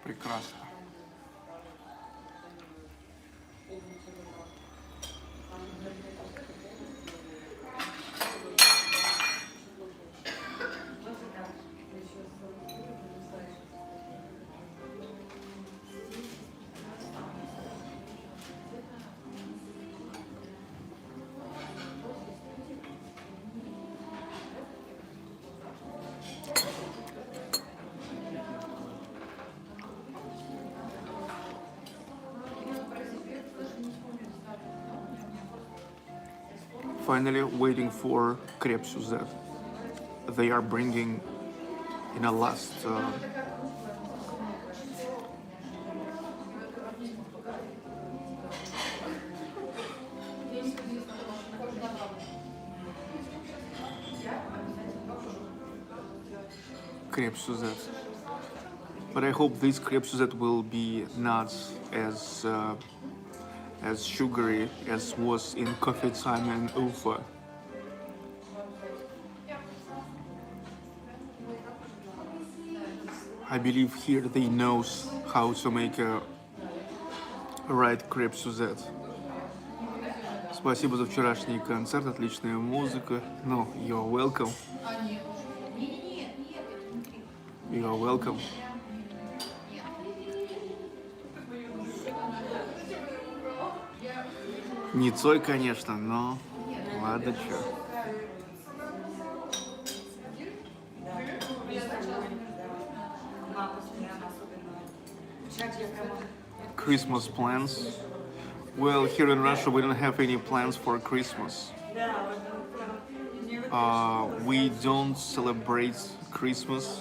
Прекрасно. Finally waiting for crêpe Suzette. They are bringing in a last crêpe Suzette. But I hope this crêpe Suzette will be not as sugary as was in coffee time in Ufa. I believe here they knows how to make a right crêpe Suzette. Спасибо за вчерашний концерт, отличная музыка. No, you're welcome. You're welcome. Не Цой, конечно, но ладно, чё. Christmas plans? Well, here in Russia we don't have any plans for Christmas. We don't celebrate Christmas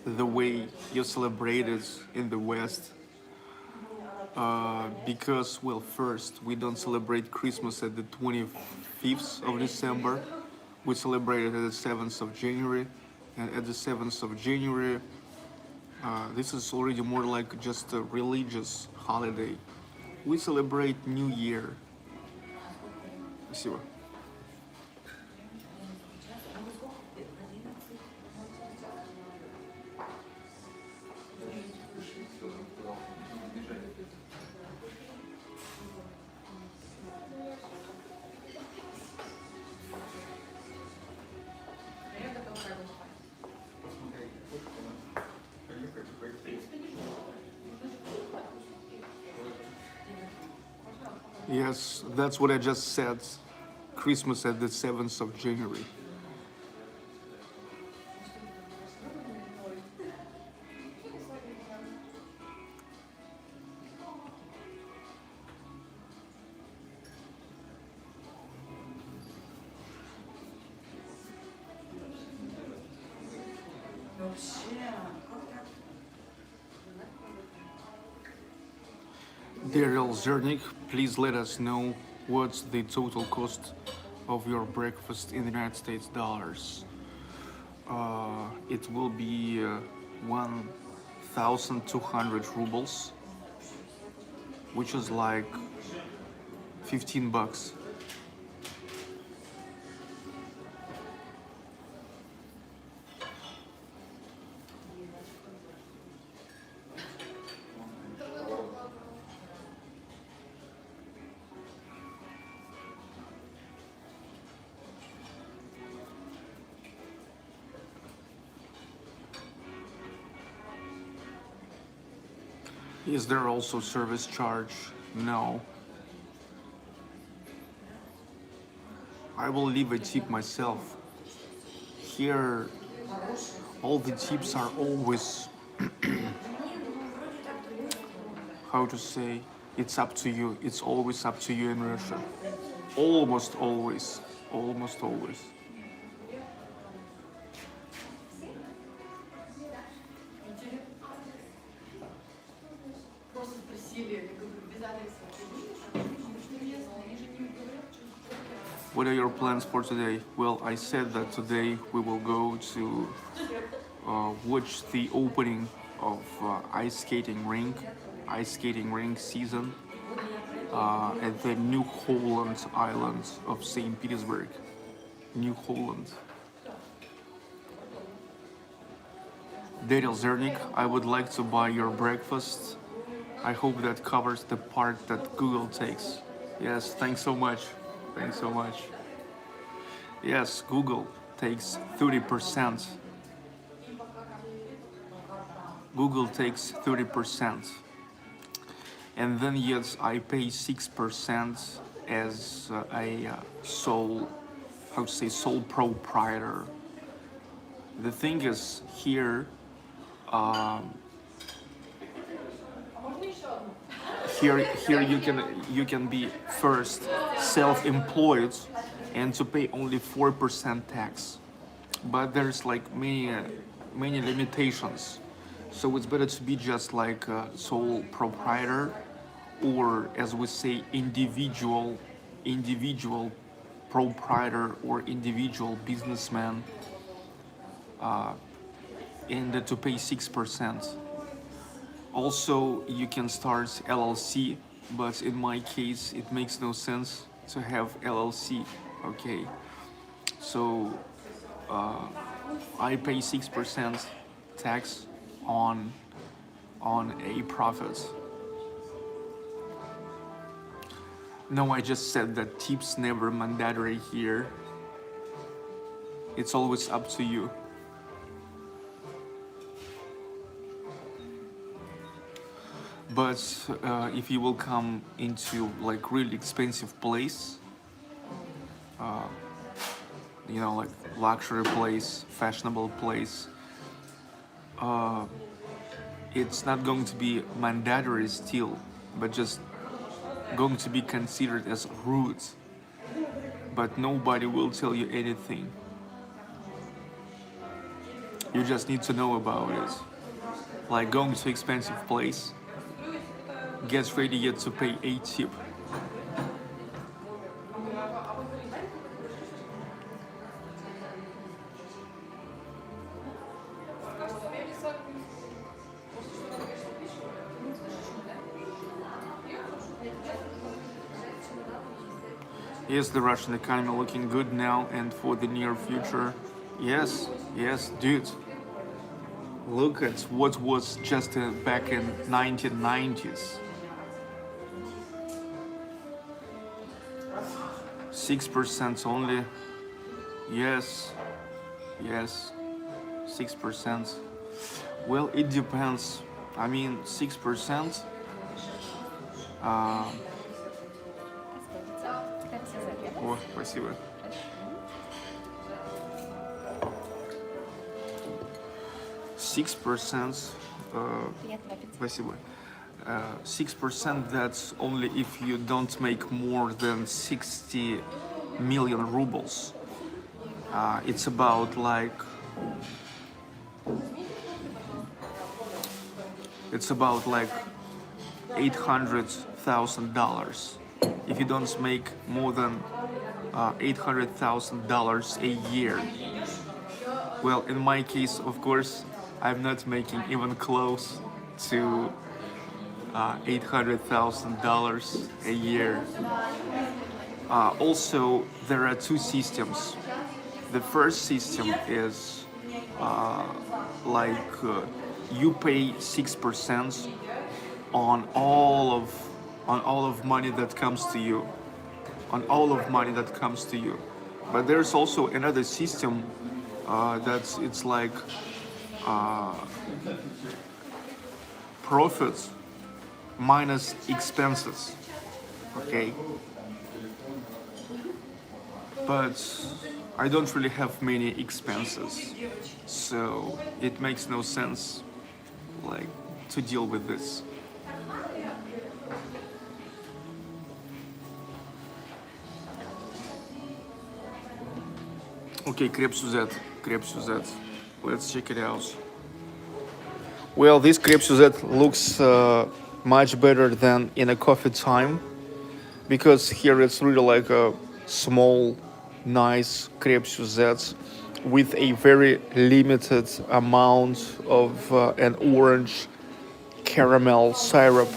the way you celebrate it in the West. Because, well, first, we don't celebrate Christmas at the 25th of December. We celebrate it at the 7th of January. And at the 7th of January, this is already more like just a religious holiday. We celebrate New Year. Спасибо. Yes, that's what I just said. Christmas at the 7th of January. Daryl Zernick, please let us know what's the total cost of your breakfast in the United States dollars. It will be 1,200 rubles, which is like 15 bucks. Is there also service charge? No. I will leave a tip myself. Here, all the tips are always, how to say, it's up to you. It's always up to you in Russia. Almost always. Almost always. What are your plans for today? Well, I said that today we will go to watch the opening of ice skating rink season at the New Holland island of St Petersburg. New Holland. Daryl Zernick, I would like to buy your breakfast. I hope that covers the part that Google takes. Yes, thanks so much. Thanks so much. Yes, Google takes 30%. Google takes 30%. And then, yes, I pay 6% as a sole proprietor. The thing is, here, here you can be first self-employed and to pay only 4% tax, but there's like many limitations, so it's better to be just like a sole proprietor, or as we say, individual proprietor or individual businessman, and to pay 6%. Also, you can start LLC, but in my case, it makes no sense to have LLC. Okay, so I pay 6% tax on a profit. No, I just said that tips never mandatory here. It's always up to you. But if you will come into like really expensive place, you know, like luxury place, fashionable place, it's not going to be mandatory still, but just going to be considered as rude. but nobody will tell you anything. You just need to know about it. Like going to expensive place, get ready yet to pay a tip. Is the Russian economy looking good now and for the near future? Yes, yes, dude. Look at what was just back in 1990s. 6% only. Yes, yes, 6%. Well, it depends. I mean, 6%. О, спасибо. 6%. Спасибо. 6%. That's only if you don't make more than 60 million rubles. It's about like. It's about like $800,000. If you don't make more than $800,000 a year. Well, in my case, of course, I'm not making even close to $800,000 a year. Also, there are two systems. The first system is you pay 6% on all of money that comes to you. But there's also another system it's like profits minus expenses. Okay. But I don't really have many expenses, so it makes no sense like to deal with this. Okay, crepe Suzette. Let's check it out. Well, this crepe Suzette looks much better than in a coffee time, because here it's really like a small, nice crepe Suzette with a very limited amount of an orange caramel syrup,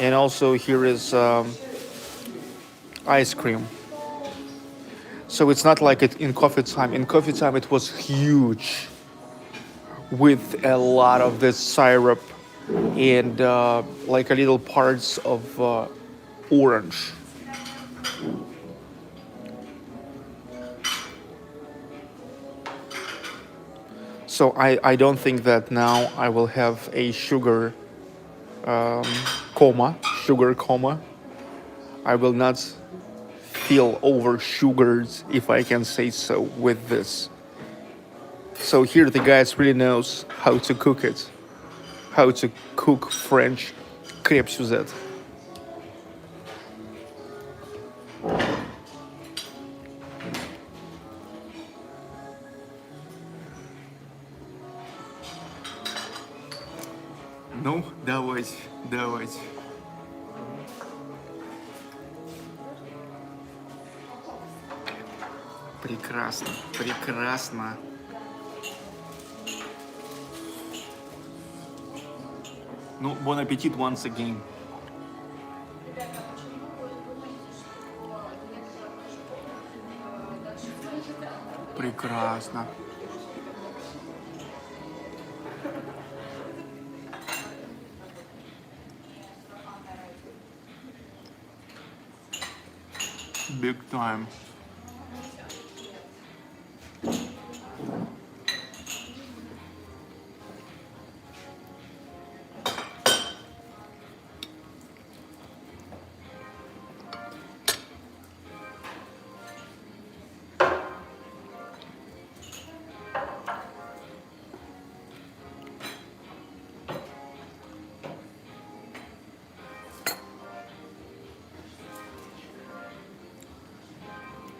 and also here is ice cream. So it's not like it in coffee time. In coffee time it was huge with a lot of this syrup and like a little parts of orange. So I don't think that now I will have a sugar coma. I will not feel over sugared, if I can say so, with this. So here the guys really knows how to cook it, how to cook French crepe Suzette. Ну, давайте. Прекрасно. Ну, bon appetit once again. Прекрасно. Big time.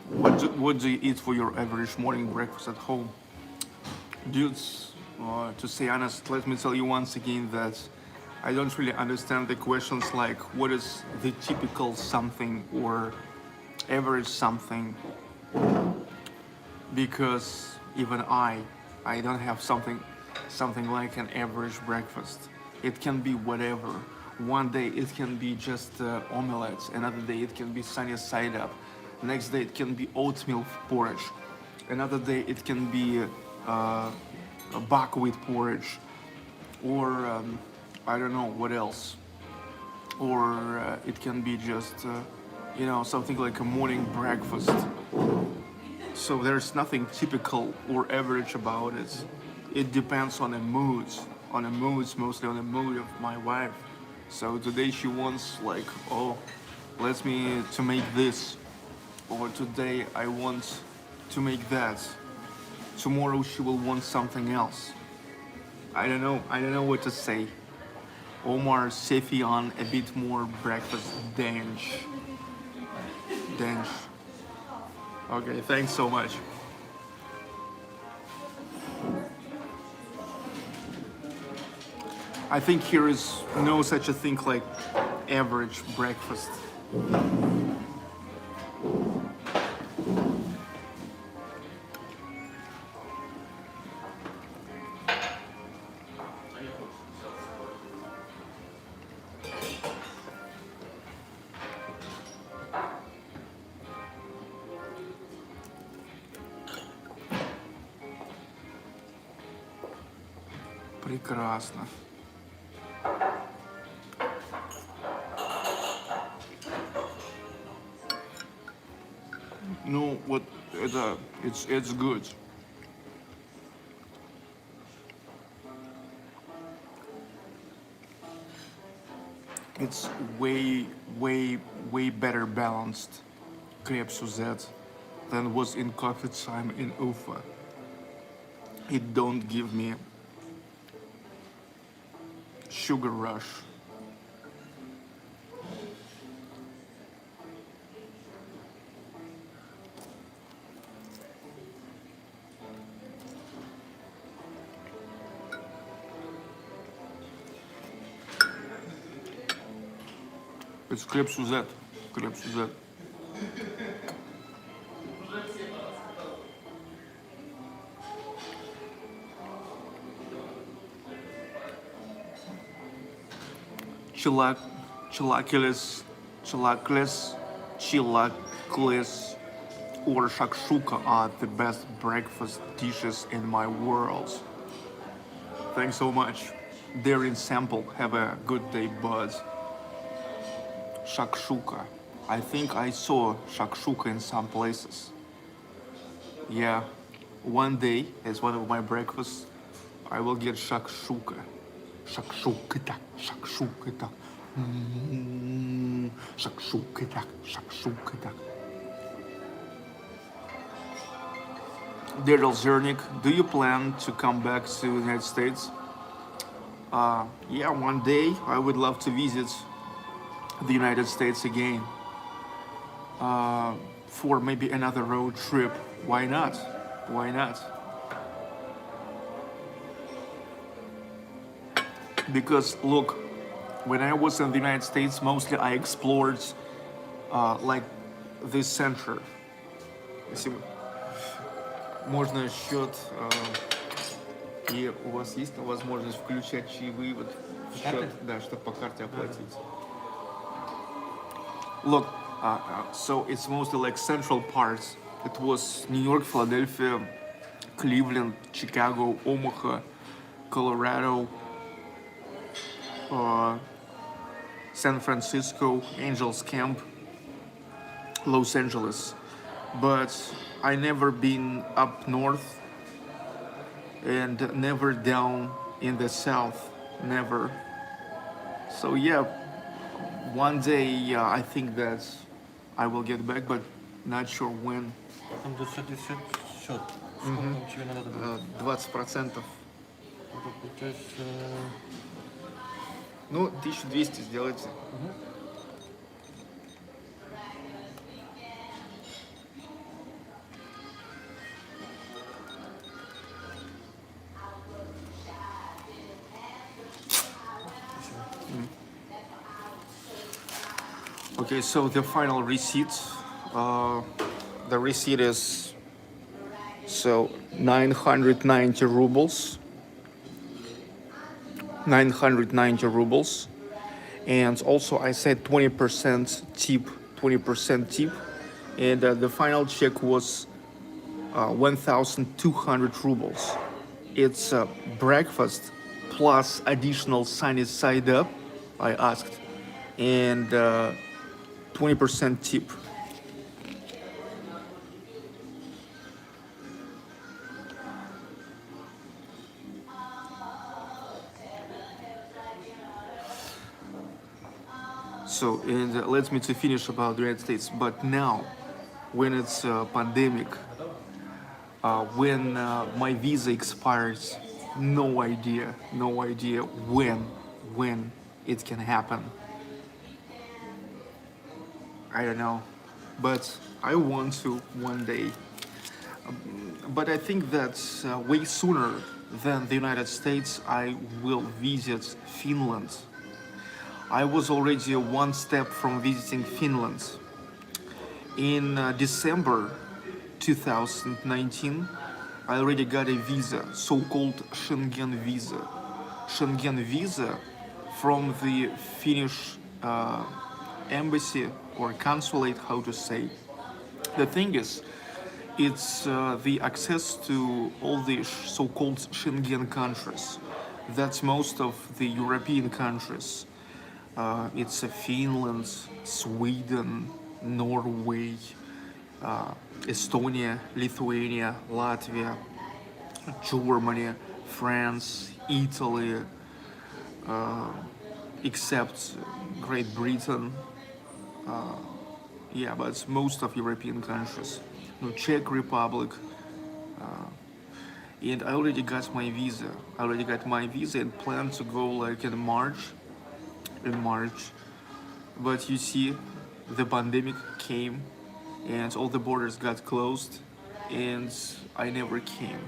What do you eat for your average morning breakfast at home? Dudes, to say honest, let me tell you once again that I don't really understand the questions like what is the typical something or average something, because even I don't have something like an average breakfast. It can be whatever. One day it can be just omelets, another day it can be sunny side up, next day it can be oatmeal porridge, another day it can be a buckwheat porridge, or I don't know what else, or it can be just something like a morning breakfast. So there's nothing typical or average about it. It depends on the moods, mostly on the mood of my wife. So today she wants like, oh, let me to make this, or today I want to make that. Tomorrow she will want something else. I don't know what to say. Omar Sefian, a bit more breakfast dench. Okay, thanks so much. I think here is no such a thing like average breakfast. Прекрасно. Ну, вот это, it's good. It's way better balanced crepe Suzette than was in coffee time in Ufa. It don't give me sugar rush. It's crepe Suzette. Crepe Suzette. Chilaquiles, or shakshuka are the best breakfast dishes in my world. Thanks so much. They're in sample. Have a good day, buzz. Shakshuka. I think I saw shakshuka in some places. Yeah, one day as one of my breakfasts, I will get shakshuka. Shakshuka, shakshuka, shakshuka, shakshuka. Daryl Zernick, do you plan to come back to the United States? Yeah, one day I would love to visit the United States again for maybe another road trip. Why not? Why not? Because look, when I was in the United States, mostly I explored like this center. Спасибо. Можно счет, и у вас есть возможность включать чаевые вот в счет, да, чтобы по карте оплатить. Look, so it's mostly like central parts. It was New York, Philadelphia, Cleveland, Chicago, Omaha, Colorado, San Francisco, Angels Camp, Los Angeles. But I never been up north and never down in the south, never. So yeah, one day I think that I will get back, but not sure when. Там до счет. Сколько там тебе надо было? 20%. Это получается... Ну, 1200 сделайте. Okay, so the final receipt, the receipt is so 990 rubles. 990 rubles. And also I said 20% tip, 20% tip. And the final check was 1,200 rubles. It's breakfast plus additional sunny side up, I asked, and 20% tip. So, and let me to finish about the United States. But now, when it's a pandemic, when my visa expires, no idea when it can happen. I don't know, but I want to one day. But I think that way sooner than the United States, I will visit Finland. I was already one step from visiting Finland. In December 2019, I already got a visa, so-called Schengen visa. Schengen visa from the Finnish embassy or consulate, how to say. The thing is, it's the access to all the so-called Schengen countries. That's most of the European countries. It's Finland, Sweden, Norway, Estonia, Lithuania, Latvia, Germany, France, Italy, except Great Britain. Yeah, but it's most of European countries. No, Czech Republic. And I already got my visa. And plan to go like in March. But you see, the pandemic came and all the borders got closed and I never came.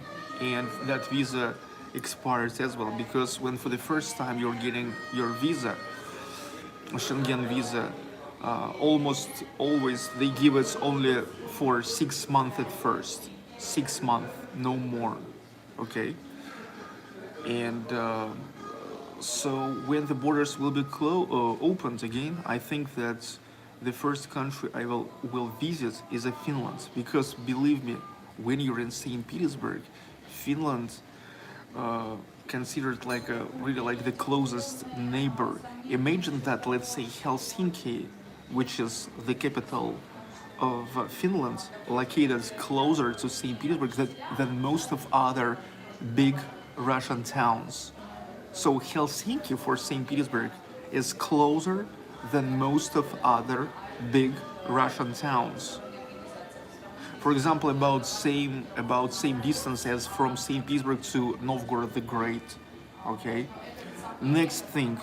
And that visa expired as well, because when for the first time you're getting your visa, Schengen visa, almost always they give it only for 6 months at first. 6 months, no more. Okay? And so when the borders will be opened again, I think that the first country I will visit is Finland, because believe me, when you're in St. Petersburg, Finland considered like really like the closest neighbor. Imagine that, let's say Helsinki, which is the capital of Finland, located closer to St. Petersburg than most of other big Russian towns. So Helsinki for St. Petersburg is closer than most of other big Russian towns. For example, about same distance as from St. Petersburg to Novgorod the Great. Okay. Next thing.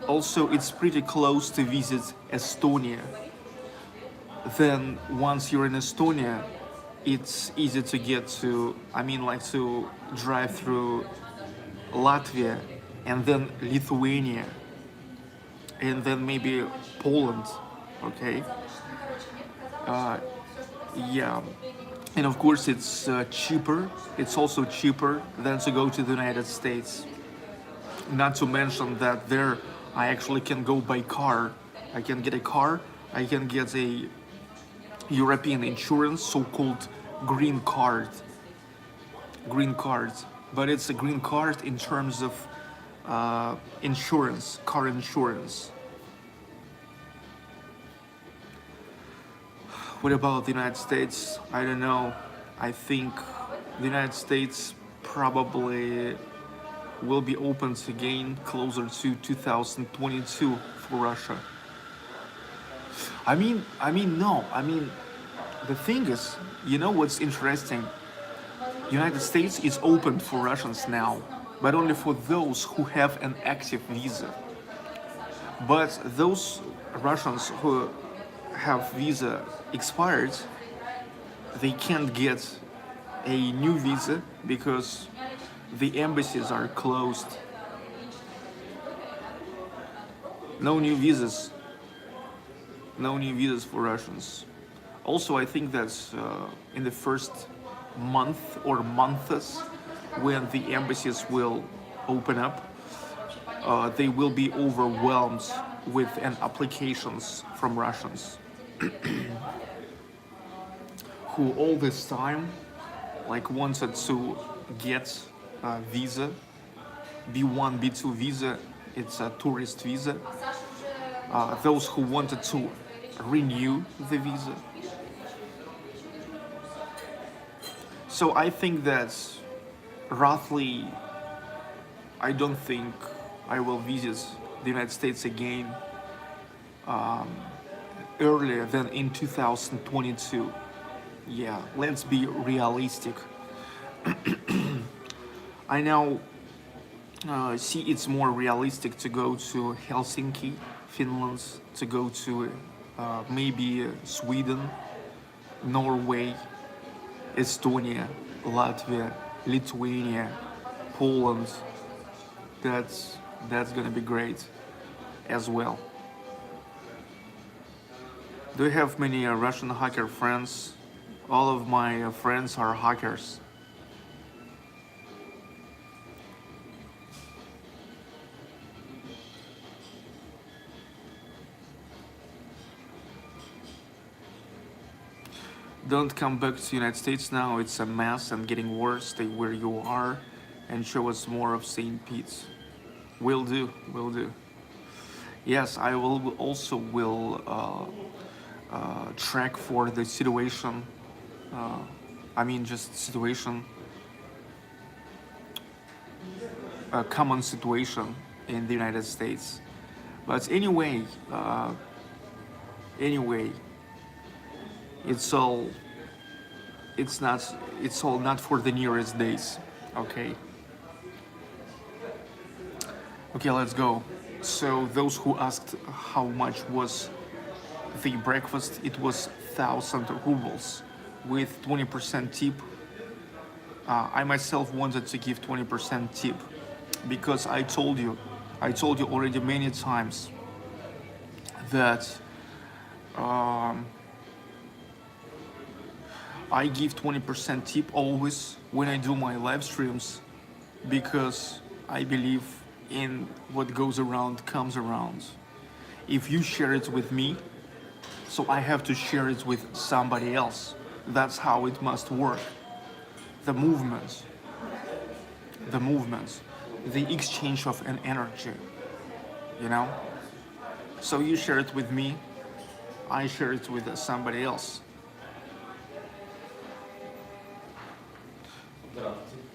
Also, it's pretty close to visit Estonia. Then once you're in Estonia, it's easy to get to. To drive through Latvia, and then Lithuania, and then maybe Poland. Okay. Yeah, and of course it's cheaper. It's also cheaper than to go to the United States. Not to mention that there I actually can go by car. I can get a car. I can get a European insurance, so-called green card. But it's a green card in terms of insurance, car insurance. What about the United States? I don't know. I think the United States probably will be opened again closer to 2022 for Russia. No. The thing is, you know what's interesting? United States is open for Russians now, but only for those who have an active visa. But those Russians who have visa expired, they can't get a new visa because the embassies are closed. No new visas. No new visas for Russians. Also, I think that in the first month or months, when the embassies will open up, they will be overwhelmed with applications from Russians who all this time like wanted to get a visa, B1, B2 visa. It's a tourist visa. Those who wanted to renew the visa. So I think that roughly, I don't think I will visit the United States again earlier than in 2022. Yeah, let's be realistic. I now see it's more realistic to go to Helsinki, Finland, to go to maybe Sweden, Norway, Estonia, Latvia, Lithuania, Poland. That's gonna be great as well. Do you have many Russian hacker friends? All of my friends are hackers. Don't come back to the United States now, it's a mess and getting worse. Stay where you are and show us more of St. Pete's. Will do, will do. Yes, I will also track for the situation. Just situation, a common situation in the United States. But anyway, it's all not for the nearest days. Okay, let's go. So those who asked how much was the breakfast, it was 1,000 rubles with 20% tip. I myself wanted to give 20% tip because I told you already many times that I give 20% tip always when I do my live streams because I believe in what goes around comes around. If you share it with me, so I have to share it with somebody else. That's how it must work. The movement, the exchange of an energy, So you share it with me, I share it with somebody else.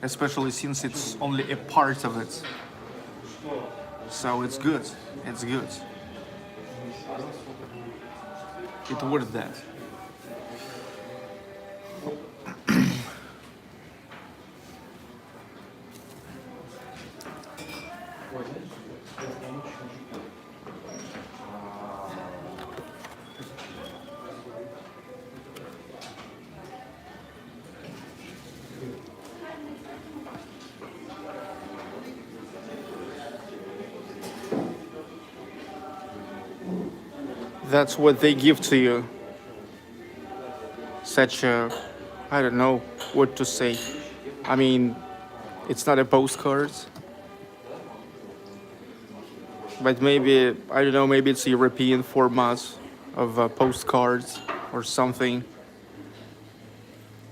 Especially since it's only a part of it. So it's good. It's worth that. That's what they give to you. Such a, I don't know what to say. It's not a postcard. But maybe, I don't know, maybe it's a European format of postcards or something.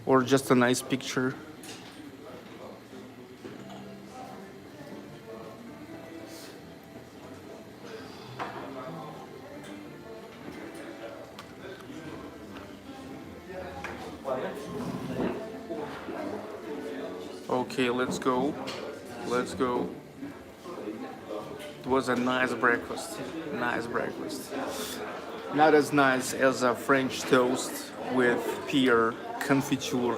Or just a nice picture. Okay, let's go. It was a nice breakfast. Not as nice as a French toast with pear, confiture,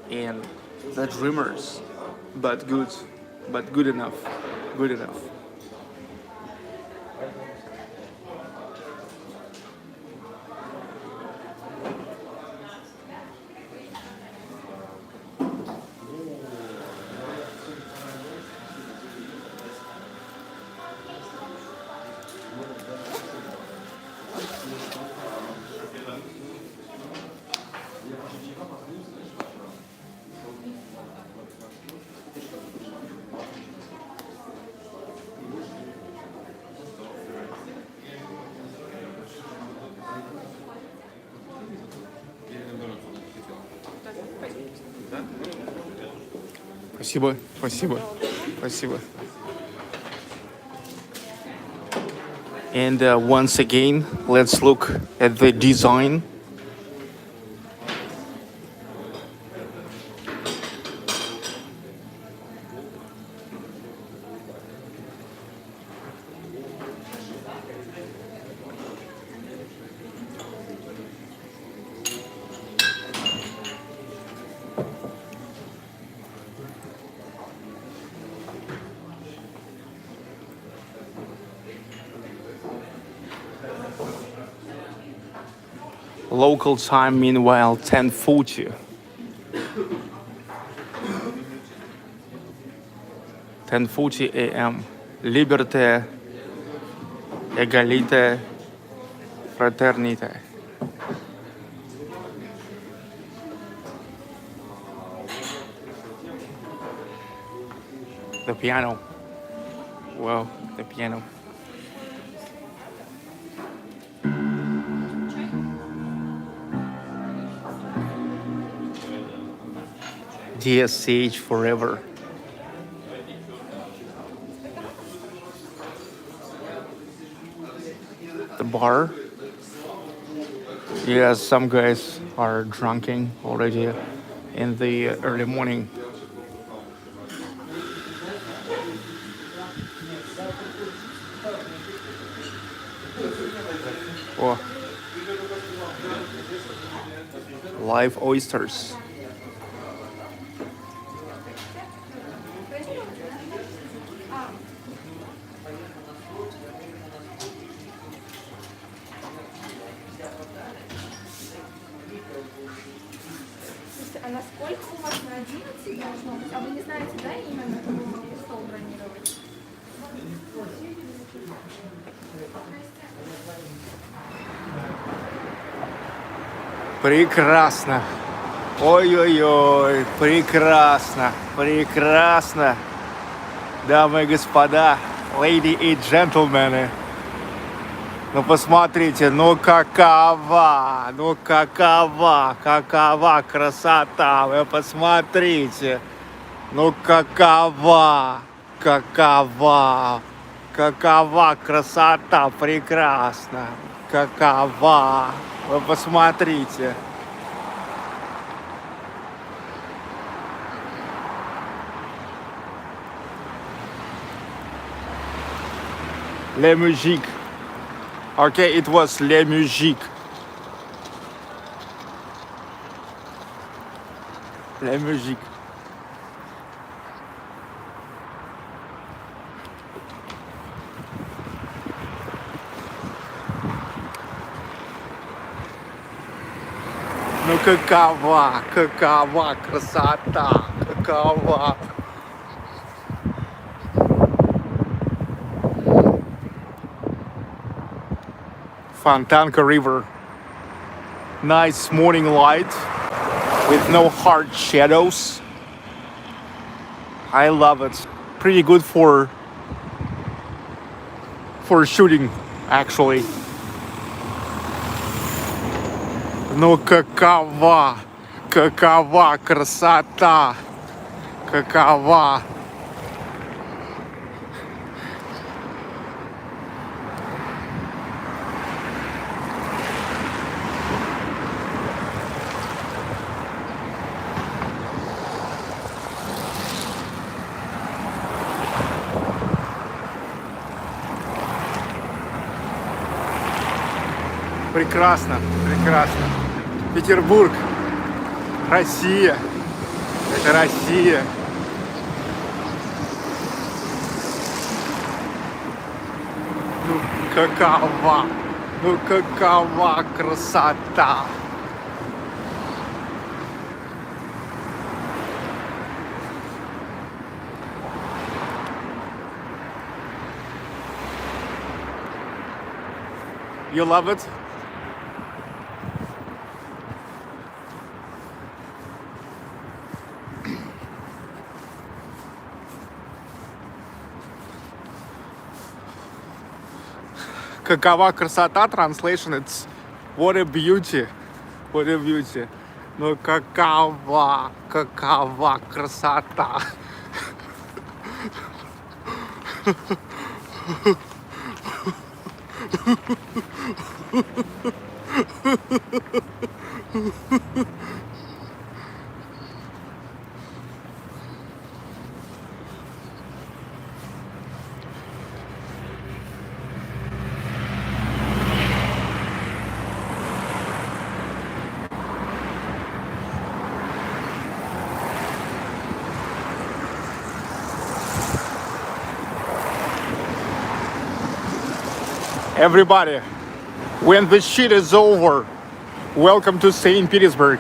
and the Dreamers, but good enough. Спасибо, спасибо, спасибо. And once again, let's look at the design. Local time, meanwhile, 10:40. 10:40 a.m. Liberté, égalité, fraternité. The piano. Wow, the piano. DSCH forever. The bar. Yes, some guys are drinking already in the early morning. Oh. Live oysters. А насколько у вас на 11 должно быть? А вы не знаете, да, именно, кому вы стол бронировать? Прекрасно. Ой-ой-ой, прекрасно, прекрасно. Дамы и господа, lady и джентльмены. Ну посмотрите, ну какова красота, вы посмотрите. Ну какова красота, прекрасно. Какова, вы посмотрите. La Moujik. Okay, it was La Moujik. La Moujik. Ну какова красота, какова. Fontanka River. Nice morning light with no hard shadows. I love it. Pretty good for shooting, actually. Ну какова красота, какова. Прекрасно, прекрасно. Петербург, Россия, это Россия. Ну какова красота. You love it? Какова красота, translation, it's what a beauty, Ну какова красота. Everybody, when the shit is over, welcome to St. Petersburg.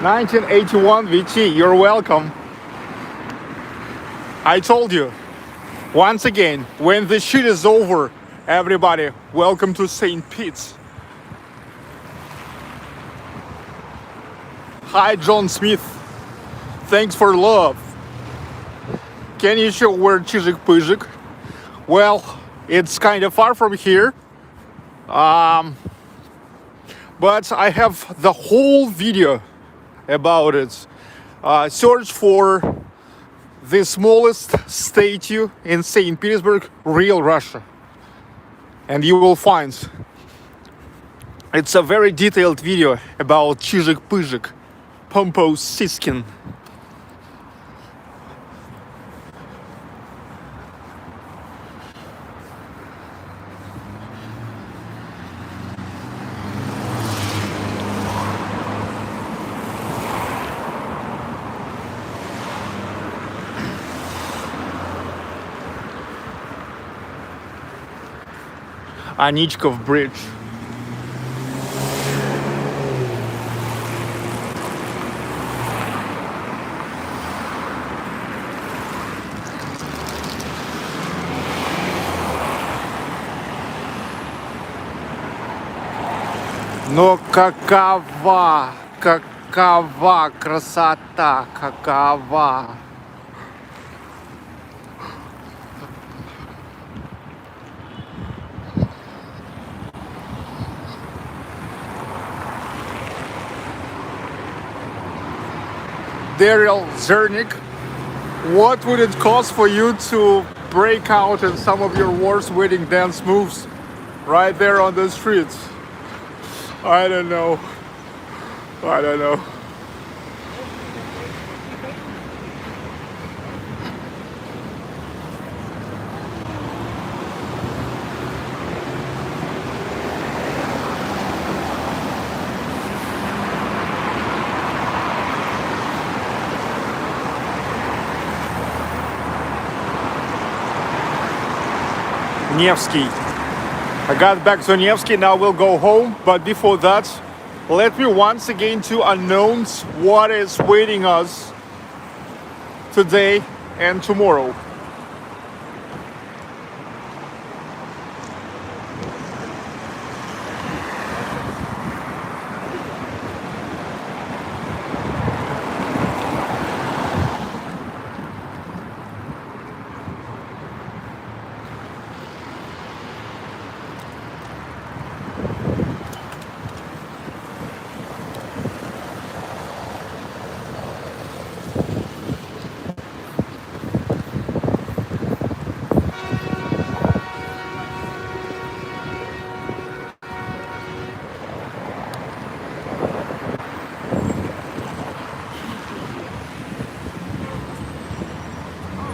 (1981) VT, you're welcome. I told you, once again, when the shit is over, everybody, welcome to St. Pete's. Hi, John Smith. Thanks for love. Can you show where Moujik? Well, it's kind of far from here. But I have the whole video about it. Search for the smallest statue in St. Petersburg, real Russia. And you will find it's a very detailed video about Moujik. Pompo Siskin. Anichkov Bridge. Но какова красота, какова. Daryl Zernick, what would it cost for you to break out in some of your worst wedding dance moves right there on the streets? I don't know. Nevsky. I got back to Nevsky, now we'll go home, but before that, let me once again to announce what is waiting us today and tomorrow.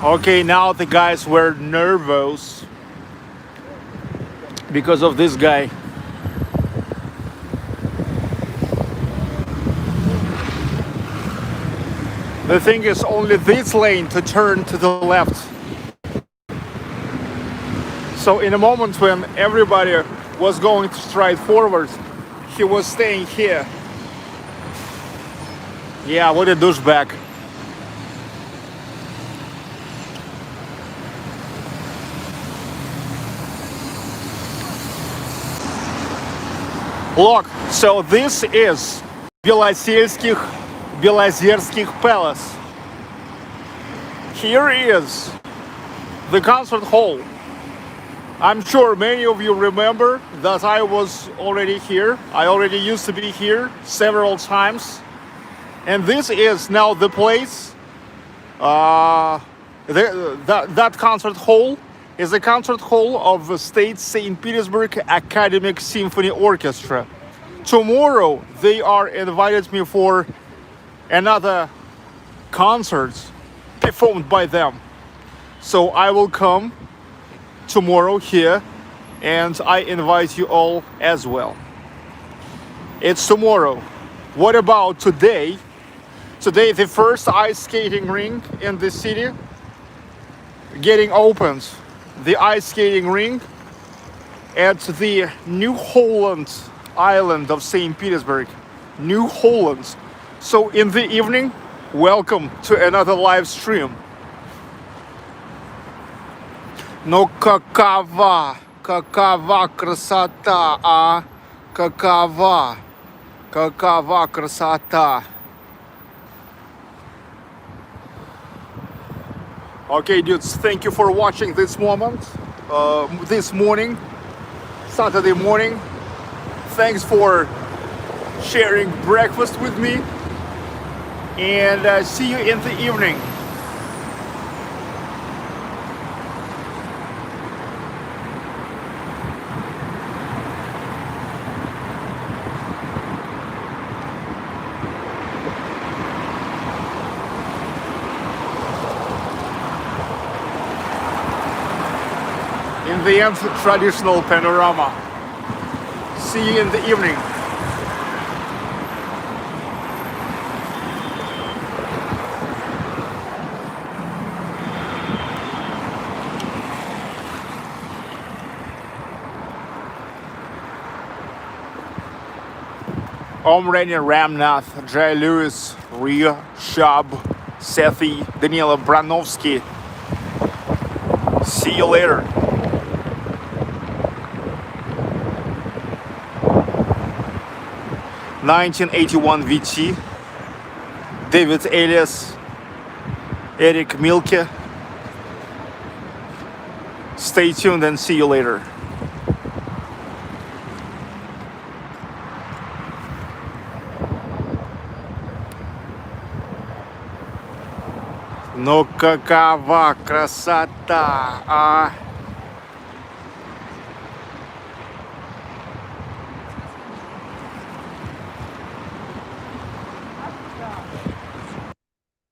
Okay, now the guys were nervous because of this guy. The thing is only this lane to turn to the left. So in a moment when everybody was going to stride forward, he was staying here. Yeah, what a douchebag. Look, so this is Belozerskih Palace. Here is the concert hall. I'm sure many of you remember that I was already here. I already used to be here several times. And this is now the place. That concert hall is the concert hall of the State St. Petersburg Academic Symphony Orchestra. Tomorrow they are invited me for another concert performed by them. So I will come tomorrow here and I invite you all as well. It's tomorrow. What about today? Today the first ice skating rink in the city getting opened. The ice skating rink at the New Holland island of St. Petersburg. New Holland. So in the evening, welcome to another live stream. Но какова красота, а? Какова красота. Okay, dudes, thank you for watching this moment, this morning, Saturday morning. Thanks for sharing breakfast with me, and see you in the evening. In the end, traditional panorama. See you in the evening. Omreni, Ramnath, Jay Lewis, Ria, Shab, Sethi, Daniela Branovsky. See you later. (1981) VT, David Elias, Eric Milke. Stay tuned and see you later. Но какова красота, а?